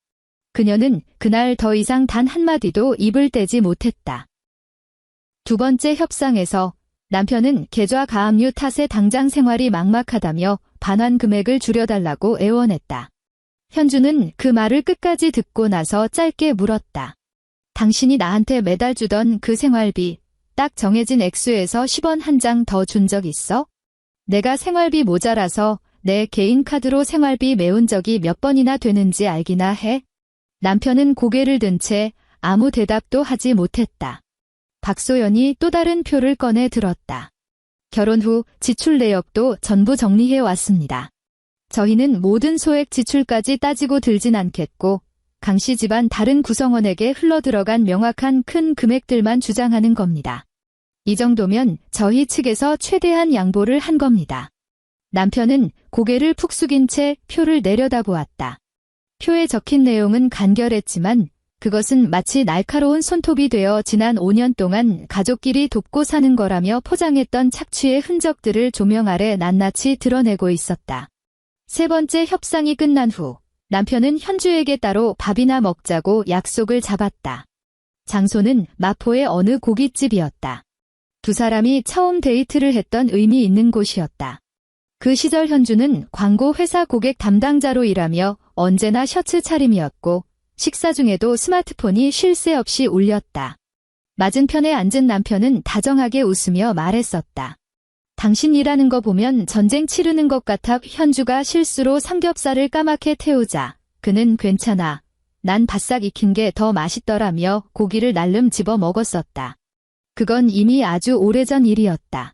S1: 그녀는 그날 더 이상 단 한마디도 입을 떼지 못했다. 두 번째 협상에서 남편은 계좌 가압류 탓에 당장 생활이 막막하다며 반환 금액을 줄여달라고 애원했다. 현주는 그 말을 끝까지 듣고 나서 짧게 물었다. 당신이 나한테 매달 주던 그 생활비, 딱 정해진 액수에서 10원 한 장 더 준 적 있어? 내가 생활비 모자라서 내 개인 카드로 생활비 메운 적이 몇 번이나 되는지 알기나 해? 남편은 고개를 든 채 아무 대답도 하지 못했다. 박소연이 또 다른 표를 꺼내 들었다. 결혼 후 지출 내역도 전부 정리해 왔습니다. 저희는 모든 소액 지출까지 따지고 들진 않겠고 강씨 집안 다른 구성원에게 흘러들어간 명확한 큰 금액들만 주장하는 겁니다. 이 정도면 저희 측에서 최대한 양보를 한 겁니다. 남편은 고개를 푹 숙인 채 표를 내려다보았다. 표에 적힌 내용은 간결했지만 그것은 마치 날카로운 손톱이 되어 지난 5년 동안 가족끼리 돕고 사는 거라며 포장했던 착취의 흔적들을 조명 아래 낱낱이 드러내고 있었다. 세 번째 협상이 끝난 후 남편은 현주에게 따로 밥이나 먹자고 약속을 잡았다. 장소는 마포의 어느 고깃집이었다. 두 사람이 처음 데이트를 했던 의미 있는 곳이었다. 그 시절 현주는 광고 회사 고객 담당자로 일하며 언제나 셔츠 차림이었고 식사 중에도 스마트폰이 쉴 새 없이 울렸다. 맞은편에 앉은 남편은 다정하게 웃으며 말했었다. 당신 일하는 거 보면 전쟁 치르는 것 같아. 현주가 실수로 삼겹살을 까맣게 태우자. 그는 괜찮아. 난 바싹 익힌 게 더 맛있더라며 고기를 날름 집어 먹었었다. 그건 이미 아주 오래전 일이었다.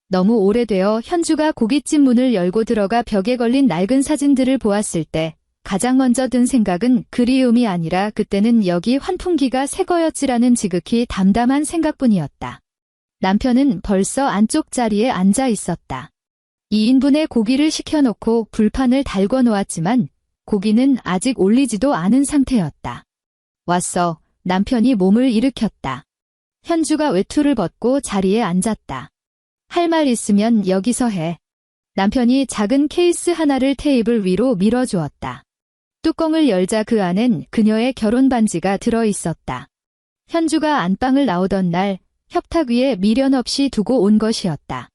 S1: 너무 오래되어 현주가 고깃집 문을 열고 들어가 벽에 걸린 낡은 사진들을 보았을 때 가장 먼저 든 생각은 그리움이 아니라 그때는 여기 환풍기가 새 거였지라는 지극히 담담한 생각뿐이었다. 남편은 벌써 안쪽 자리에 앉아 있었다. 2인분의 고기를 시켜놓고 불판을 달궈 놓았지만 고기는 아직 올리지도 않은 상태였다. 왔어. 남편이 몸을 일으켰다. 현주가 외투를 벗고 자리에 앉았다. 할 말 있으면 여기서 해. 남편이 작은 케이스 하나를 테이블 위로 밀어주었다. 뚜껑을 열자 그 안엔 그녀의 결혼 반지가 들어있었다. 현주가 안방을 나오던 날 협탁 위에 미련 없이 두고 온 것이었다.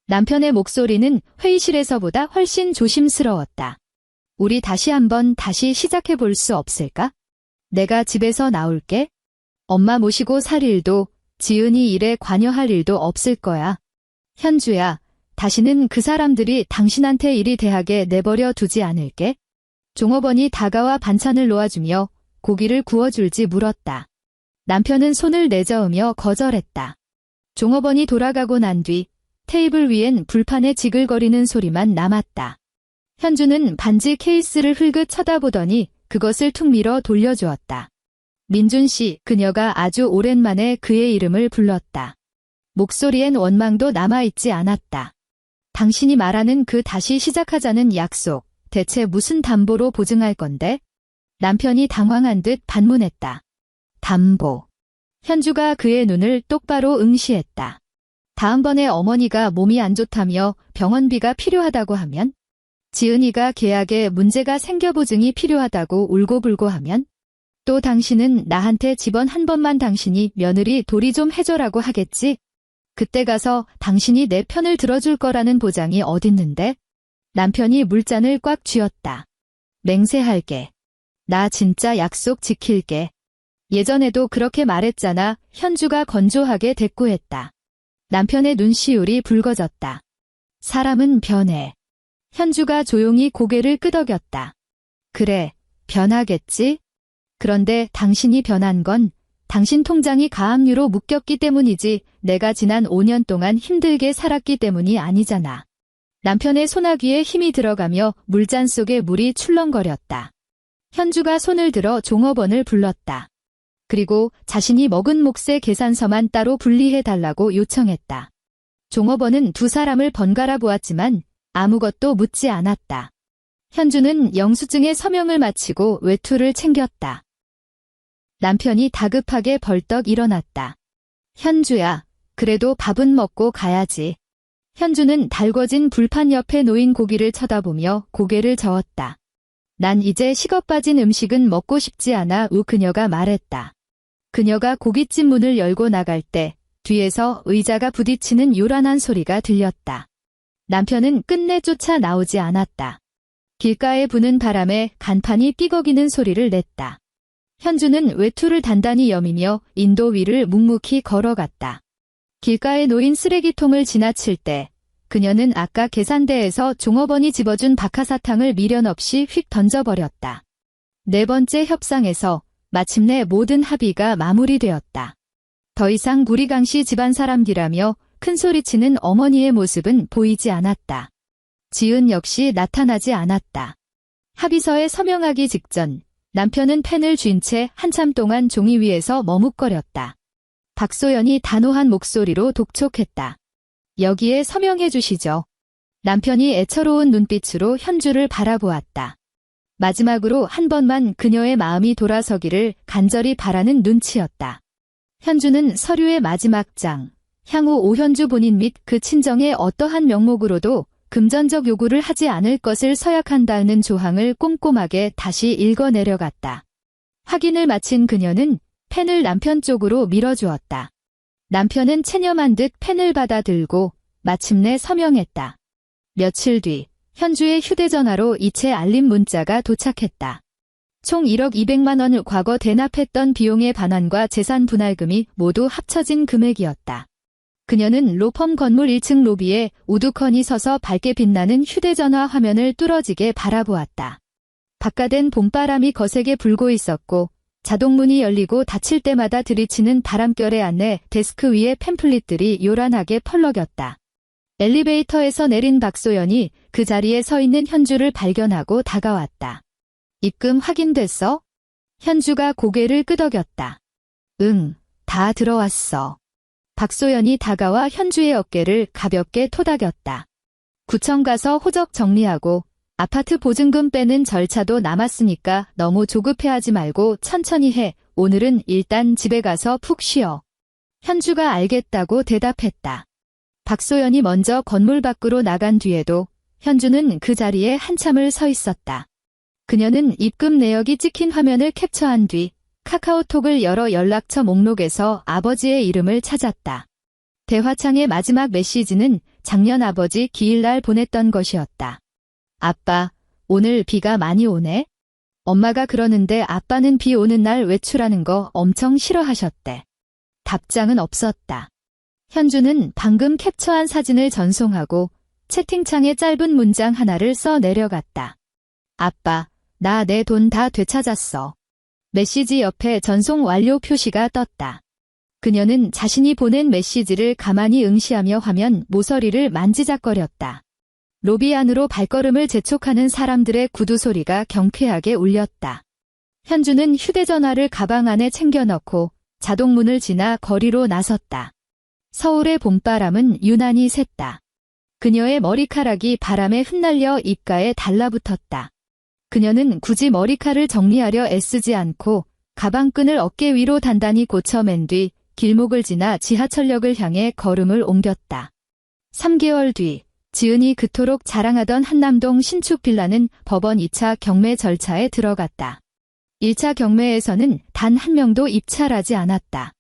S1: 남편의 목소리는 회의실에서보다 훨씬 조심스러웠다. 우리 다시 시작해 볼 수 없을까? 내가 집에서 나올게. 엄마 모시고 살 일도 지은이 일에 관여할 일도 없을 거야. 현주야, 다시는 그 사람들이 당신한테 일이 대하게 내버려 두지 않을게. 종업원이 다가와 반찬을 놓아주며 고기를 구워줄지 물었다. 남편은 손을 내저으며 거절했다. 종업원이 돌아가고 난 뒤 테이블 위엔 불판에 지글거리는 소리만 남았다. 현주는 반지 케이스를 흘긋 쳐다보더니 그것을 툭 밀어 돌려주었다. 민준 씨, 그녀가 아주 오랜만에 그의 이름을 불렀다. 목소리엔 원망도 남아있지 않았다. 당신이 말하는 그 다시 시작하자는 약속, 대체 무슨 담보로 보증할 건데? 남편이 당황한 듯 반문했다. 담보. 현주가 그의 눈을 똑바로 응시했다. 다음번에 어머니가 몸이 안 좋다며 병원비가 필요하다고 하면? 지은이가 계약에 문제가 생겨 보증이 필요하다고 울고불고 하면? 또 당신은 나한테 집원 한 번만 당신이 며느리 도리 좀 해줘라고 하겠지? 그때 가서 당신이 내 편을 들어줄 거라는 보장이 어딨는데? 남편이 물잔을 꽉 쥐었다. 맹세할게. 나 진짜 약속 지킬게. 예전에도 그렇게 말했잖아. 현주가 건조하게 대꾸했다. 남편의 눈시울이 붉어졌다. 사람은 변해. 현주가 조용히 고개를 끄덕였다. 그래, 변하겠지? 그런데 당신이 변한 건 당신 통장이 가압류로 묶였기 때문이지 내가 지난 5년 동안 힘들게 살았기 때문이 아니잖아. 남편의 소나귀에 힘이 들어가며 물잔 속에 물이 출렁거렸다. 현주가 손을 들어 종업원을 불렀다. 그리고 자신이 먹은 몫의 계산서만 따로 분리해달라고 요청했다. 종업원은 두 사람을 번갈아 보았지만 아무것도 묻지 않았다. 현주는 영수증에 서명을 마치고 외투를 챙겼다. 남편이 다급하게 벌떡 일어났다. 현주야, 그래도 밥은 먹고 가야지. 현주는 달궈진 불판 옆에 놓인 고기를 쳐다보며 고개를 저었다. 난 이제 식어 빠진 음식은 먹고 싶지 않아. 그녀가 말했다. 그녀가 고깃집 문을 열고 나갈 때 뒤에서 의자가 부딪히는 요란한 소리가 들렸다. 남편은 끝내 쫓아 나오지 않았다. 길가에 부는 바람에 간판이 삐걱이는 소리를 냈다. 현주는 외투를 단단히 여미며 인도 위를 묵묵히 걸어갔다. 길가에 놓인 쓰레기통을 지나칠 때 그녀는 아까 계산대에서 종업원이 집어준 박하사탕을 미련 없이 휙 던져버렸다. 네 번째 협상에서 마침내 모든 합의가 마무리되었다. 더 이상 구리강씨 집안 사람들이라며 큰소리치는 어머니의 모습은 보이지 않았다. 지은 역시 나타나지 않았다. 합의서에 서명하기 직전 남편은 펜을 쥔 채 한참 동안 종이 위에서 머뭇거렸다. 박소연이 단호한 목소리로 독촉했다. 여기에 서명해 주시죠. 남편이 애처로운 눈빛으로 현주를 바라보았다. 마지막으로 한 번만 그녀의 마음이 돌아서기를 간절히 바라는 눈치였다. 현주는 서류의 마지막 장, 향후 오현주 본인 및 그 친정의 어떠한 명목으로도 금전적 요구를 하지 않을 것을 서약한다는 조항을 꼼꼼하게 다시 읽어 내려갔다. 확인을 마친 그녀는 펜을 남편 쪽으로 밀어주었다. 남편은 체념한 듯 펜을 받아들고 마침내 서명했다. 며칠 뒤 현주의 휴대전화로 이체 알림 문자가 도착했다. 총 1억 200만 원을 과거 대납했던 비용의 반환과 재산 분할금이 모두 합쳐진 금액이었다. 그녀는 로펌 건물 1층 로비에 우두커니 서서 밝게 빛나는 휴대전화 화면을 뚫어지게 바라보았다. 바깥엔 봄바람이 거세게 불고 있었고 자동문이 열리고 닫힐 때마다 들이치는 바람결에 안내 데스크 위에 팸플릿들이 요란하게 펄럭였다. 엘리베이터에서 내린 박소연이 그 자리에 서 있는 현주를 발견하고 다가왔다. 입금 확인됐어? 현주가 고개를 끄덕였다. 응, 다 들어왔어. 박소연이 다가와 현주의 어깨를 가볍게 토닥였다. 구청 가서 호적 정리하고 아파트 보증금 빼는 절차도 남았으니까 너무 조급해하지 말고 천천히 해. 오늘은 일단 집에 가서 푹 쉬어. 현주가 알겠다고 대답했다. 박소연이 먼저 건물 밖으로 나간 뒤에도 현주는 그 자리에 한참을 서 있었다. 그녀는 입금 내역이 찍힌 화면을 캡처한 뒤 카카오톡을 열어 연락처 목록에서 아버지의 이름을 찾았다. 대화창의 마지막 메시지는 작년 아버지 기일날 보냈던 것이었다. 아빠, 오늘 비가 많이 오네? 엄마가 그러는데 아빠는 비 오는 날 외출하는 거 엄청 싫어하셨대. 답장은 없었다. 현주는 방금 캡처한 사진을 전송하고 채팅창에 짧은 문장 하나를 써 내려갔다. 아빠, 나 내 돈 다 되찾았어. 메시지 옆에 전송 완료 표시가 떴다. 그녀는 자신이 보낸 메시지를 가만히 응시하며 화면 모서리를 만지작거렸다. 로비 안으로 발걸음을 재촉하는 사람들의 구두 소리가 경쾌하게 울렸다. 현주는 휴대전화를 가방 안에 챙겨 넣고 자동문을 지나 거리로 나섰다. 서울의 봄바람은 유난히 샜다. 그녀의 머리카락이 바람에 흩날려 입가에 달라붙었다. 그녀는 굳이 머리칼을 정리하려 애쓰지 않고 가방끈을 어깨 위로 단단히 고쳐맨 뒤 길목을 지나 지하철역을 향해 걸음을 옮겼다. 3개월 뒤 지은이 그토록 자랑하던 한남동 신축 빌라는 법원 2차 경매 절차에 들어갔다. 1차 경매에서는 단 한 명도 입찰하지 않았다.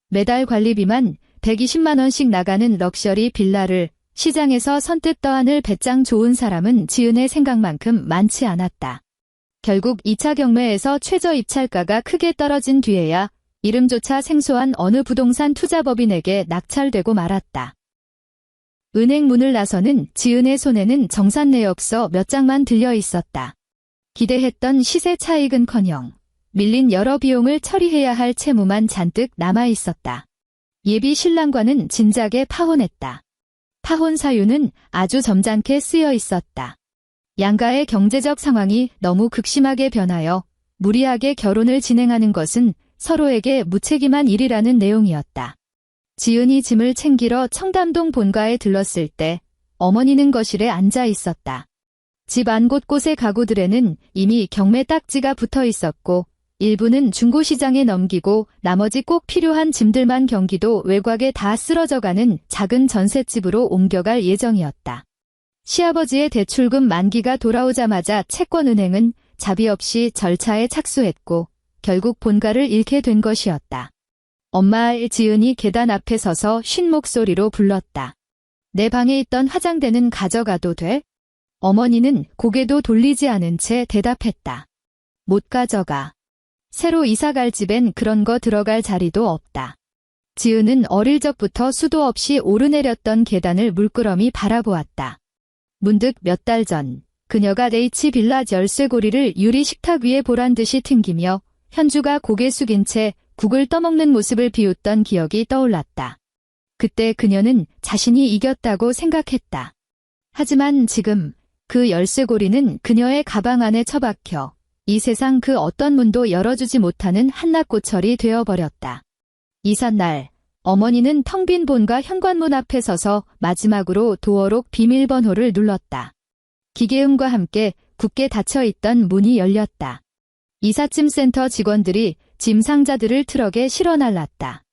S1: 매달 관리비만 120만 원씩 나가는 럭셔리 빌라를 시장에서 선뜻 떠안을 배짱 좋은 사람은 지은의 생각만큼 많지 않았다. 결국 2차 경매에서 최저 입찰가가 크게 떨어진 뒤에야 이름조차 생소한 어느 부동산 투자법인에게 낙찰되고 말았다. 은행 문을 나서는 지은의 손에는 정산내역서 몇 장만 들려 있었다. 기대했던 시세 차익은커녕 밀린 여러 비용을 처리해야 할 채무만 잔뜩 남아 있었다. 예비 신랑과는 진작에 파혼했다. 파혼 사유는 아주 점잖게 쓰여 있었다. 양가의 경제적 상황이 너무 극심하게 변하여 무리하게 결혼을 진행하는 것은 서로에게 무책임한 일이라는 내용이었다. 지은이 짐을 챙기러 청담동 본가에 들렀을 때 어머니는 거실에 앉아 있었다. 집 안 곳곳의 가구들에는 이미 경매 딱지가 붙어 있었고 일부는 중고시장에 넘기고 나머지 꼭 필요한 짐들만 경기도 외곽에 다 쓰러져가는 작은 전셋집으로 옮겨갈 예정이었다. 시아버지의 대출금 만기가 돌아오자마자 채권은행은 자비 없이 절차에 착수했고 결국 본가를 잃게 된 것이었다. 엄마의 지은이 계단 앞에 서서 쉰 목소리로 불렀다. 내 방에 있던 화장대는 가져가도 돼? 어머니는 고개도 돌리지 않은 채 대답했다. 못 가져가. 새로 이사갈 집엔 그런 거 들어갈 자리도 없다. 지은은 어릴 적부터 수도 없이 오르내렸던 계단을 물끄러미 바라보았다. 문득 몇 달 전 그녀가 H빌라 열쇠고리를 유리 식탁 위에 보란듯이 튕기며 현주가 고개 숙인 채 국을 떠먹는 모습을 비웃던 기억이 떠올랐다. 그때 그녀는 자신이 이겼다고 생각했다. 하지만 지금 그 열쇠고리는 그녀의 가방 안에 처박혀 이 세상 그 어떤 문도 열어주지 못하는 한낱고철이 되어버렸다. 이삿날 어머니는 텅 빈 본가 현관문 앞에 서서 마지막으로 도어록 비밀번호를 눌렀다. 기계음과 함께 굳게 닫혀있던 문이 열렸다. 이삿짐 센터 직원들이 짐 상자들을 트럭에 실어 날랐다.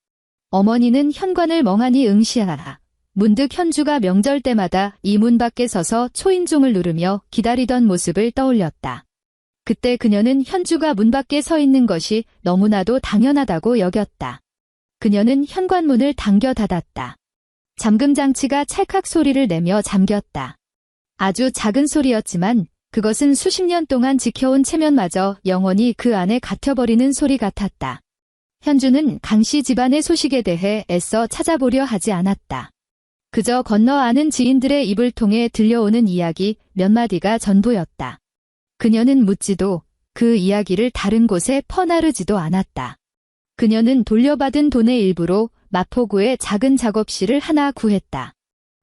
S1: 어머니는 현관을 멍하니 응시하라. 문득 현주가 명절 때마다 이 문 밖에 서서 초인종을 누르며 기다리던 모습을 떠올렸다. 그때 그녀는 현주가 문 밖에 서 있는 것이 너무나도 당연하다고 여겼다. 그녀는 현관문을 당겨 닫았다. 잠금 장치가 찰칵 소리를 내며 잠겼다. 아주 작은 소리였지만 그것은 수십 년 동안 지켜온 체면마저 영원히 그 안에 갇혀버리는 소리 같았다. 현주는 강씨 집안의 소식에 대해 애써 찾아보려 하지 않았다. 그저 건너 아는 지인들의 입을 통해 들려오는 이야기 몇 마디가 전부였다. 그녀는 묻지도 그 이야기를 다른 곳에 퍼나르지도 않았다. 그녀는 돌려받은 돈의 일부로 마포구에 작은 작업실을 하나 구했다.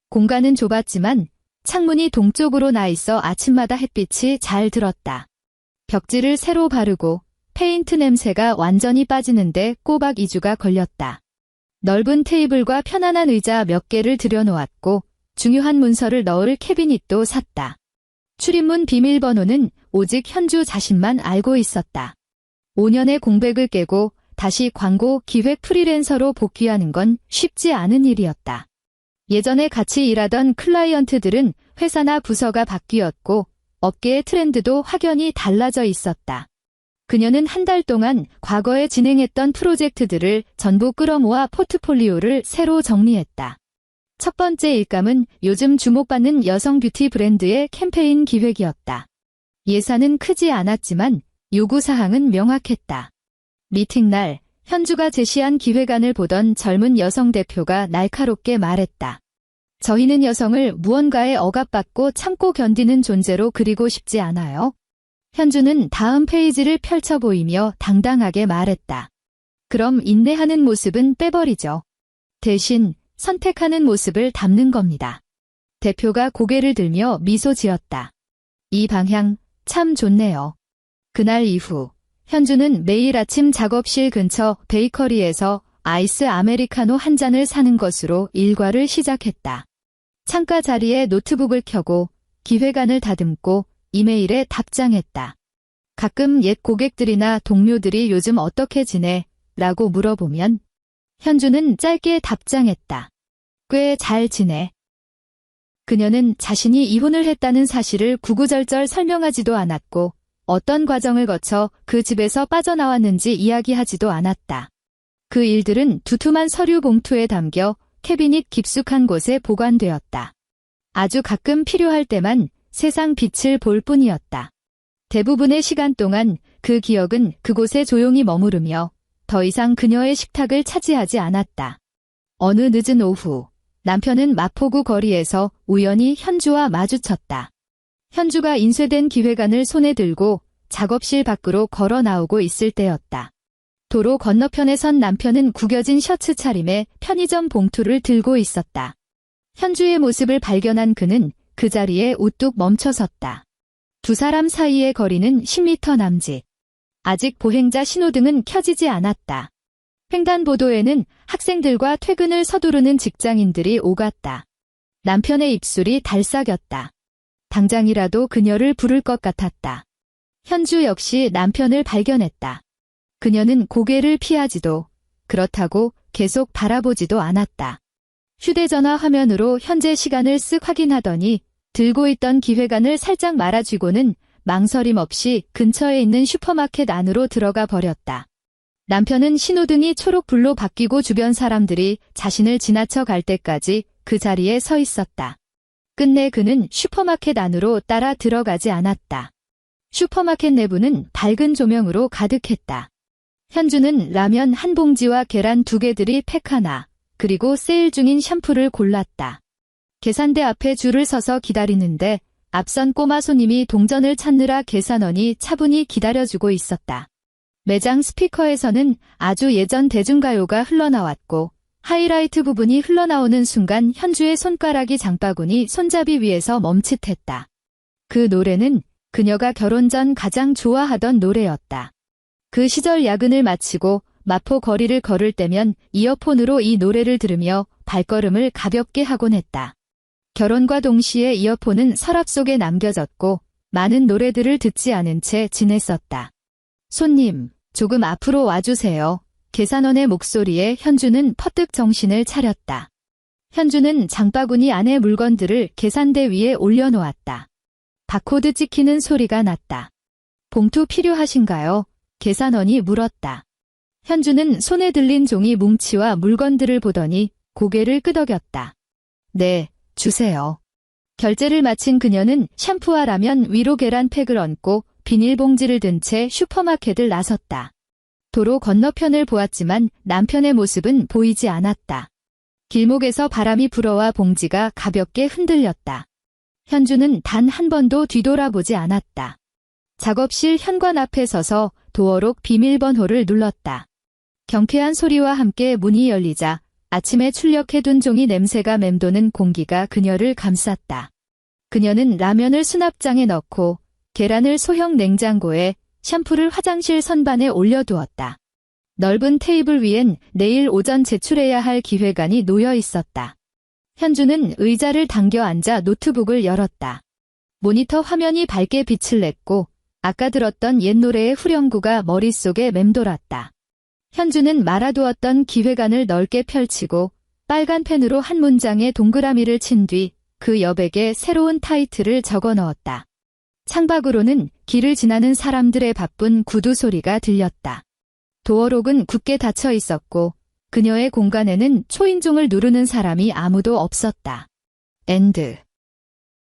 S1: 공간은 좁았지만 창문이 동쪽으로 나 있어 아침마다 햇빛이 잘 들었다. 벽지를 새로 바르고 페인트 냄새가 완전히 빠지는데 꼬박 2주가 걸렸다. 넓은 테이블과 편안한 의자 몇 개를 들여놓았고 중요한 문서를 넣을 캐비닛도 샀다. 출입문 비밀번호는 오직 현주 자신만 알고 있었다. 5년의 공백을 깨고 다시 광고 기획 프리랜서로 복귀하는 건 쉽지 않은 일이었다. 예전에 같이 일하던 클라이언트들은 회사나 부서가 바뀌었고 업계의 트렌드도 확연히 달라져 있었다. 그녀는 한 달 동안 과거에 진행했던 프로젝트들을 전부 끌어모아 포트폴리오를 새로 정리했다. 첫 번째 일감은 요즘 주목받는 여성 뷰티 브랜드의 캠페인 기획이었다. 예산은 크지 않았지만 요구사항은 명확했다. 미팅날 현주가 제시한 기획안을 보던 젊은 여성 대표가 날카롭게 말했다. 저희는 여성을 무언가에 억압받고 참고 견디는 존재로 그리고 싶지 않아요. 현주는 다음 페이지를 펼쳐 보이며 당당하게 말했다. 그럼 인내하는 모습은 빼버리죠. 대신 선택하는 모습을 담는 겁니다. 대표가 고개를 들며 미소 지었다. 이 방향 참 좋네요. 그날 이후 현주는 매일 아침 작업실 근처 베이커리에서 아이스 아메리카노 한 잔을 사는 것으로 일과를 시작했다. 창가 자리에 노트북을 켜고 기획안을 다듬고 이메일에 답장했다. 가끔 옛 고객들이나 동료들이 요즘 어떻게 지내? 라고 물어보면 현주는 짧게 답장했다. 꽤 잘 지내. 그녀는 자신이 이혼을 했다는 사실을 구구절절 설명하지도 않았고 어떤 과정을 거쳐 그 집에서 빠져나왔는지 이야기하지도 않았다. 그 일들은 두툼한 서류 봉투에 담겨 캐비닛 깊숙한 곳에 보관되었다. 아주 가끔 필요할 때만 세상 빛을 볼 뿐이었다. 대부분의 시간 동안 그 기억은 그곳에 조용히 머무르며 더 이상 그녀의 식탁을 차지하지 않았다. 어느 늦은 오후, 남편은 마포구 거리에서 우연히 현주와 마주쳤다. 현주가 인쇄된 기획안을 손에 들고 작업실 밖으로 걸어 나오고 있을 때였다. 도로 건너편에 선 남편은 구겨진 셔츠 차림에 편의점 봉투를 들고 있었다. 현주의 모습을 발견한 그는 그 자리에 우뚝 멈춰섰다. 두 사람 사이의 거리는 10m 남짓. 아직 보행자 신호등은 켜지지 않았다. 횡단보도에는 학생들과 퇴근을 서두르는 직장인들이 오갔다. 남편의 입술이 달싹였다. 당장이라도 그녀를 부를 것 같았다. 현주 역시 남편을 발견했다. 그녀는 고개를 피하지도, 그렇다고 계속 바라보지도 않았다. 휴대전화 화면으로 현재 시간을 쓱 확인하더니 들고 있던 기획안을 살짝 말아쥐고는 망설임 없이 근처에 있는 슈퍼마켓 안으로 들어가 버렸다. 남편은 신호등이 초록불로 바뀌고 주변 사람들이 자신을 지나쳐 갈 때까지 그 자리에 서 있었다. 끝내 그는 슈퍼마켓 안으로 따라 들어가지 않았다. 슈퍼마켓 내부는 밝은 조명으로 가득했다. 현주는 라면 한 봉지와 계란 2개들이 팩 하나, 그리고 세일 중인 샴푸를 골랐다. 계산대 앞에 줄을 서서 기다리는데 앞선 꼬마 손님이 동전을 찾느라 계산원이 차분히 기다려주고 있었다. 매장 스피커에서는 아주 예전 대중가요가 흘러나왔고 하이라이트 부분이 흘러나오는 순간 현주의 손가락이 장바구니 손잡이 위에서 멈칫했다. 그 노래는 그녀가 결혼 전 가장 좋아하던 노래였다. 그 시절 야근을 마치고 마포 거리를 걸을 때면 이어폰으로 이 노래를 들으며 발걸음을 가볍게 하곤 했다. 결혼과 동시에 이어폰은 서랍 속에 남겨졌고 많은 노래들을 듣지 않은 채 지냈었다. 손님, 조금 앞으로 와주세요. 계산원의 목소리에 현주는 퍼뜩 정신을 차렸다. 현주는 장바구니 안의 물건들을 계산대 위에 올려놓았다. 바코드 찍히는 소리가 났다. 봉투 필요하신가요? 계산원이 물었다. 현주는 손에 들린 종이 뭉치와 물건들을 보더니 고개를 끄덕였다. 네, 주세요. 결제를 마친 그녀는 샴푸와 라면 위로 계란 팩을 얹고 비닐봉지를 든 채 슈퍼마켓을 나섰다. 도로 건너편을 보았지만 남편의 모습은 보이지 않았다. 길목에서 바람이 불어와 봉지가 가볍게 흔들렸다. 현주는 단 한 번도 뒤돌아보지 않았다. 작업실 현관 앞에 서서 도어록 비밀번호를 눌렀다. 경쾌한 소리와 함께 문이 열리자 아침에 출력해둔 종이 냄새가 맴도는 공기가 그녀를 감쌌다. 그녀는 라면을 수납장에 넣고 계란을 소형 냉장고에, 샴푸를 화장실 선반에 올려두었다. 넓은 테이블 위엔 내일 오전 제출해야 할 기획안이 놓여 있었다. 현주는 의자를 당겨 앉아 노트북을 열었다. 모니터 화면이 밝게 빛을 냈고 아까 들었던 옛 노래의 후렴구가 머릿속에 맴돌았다. 현주는 말아두었던 기획안을 넓게 펼치고 빨간 펜으로 한 문장에 동그라미를 친 뒤 그 여백에 새로운 타이틀을 적어 넣었다. 창밖으로는 길을 지나는 사람들의 바쁜 구두 소리가 들렸다. 도어록은 굳게 닫혀 있었고 그녀의 공간에는 초인종을 누르는 사람이 아무도 없었다. 엔드.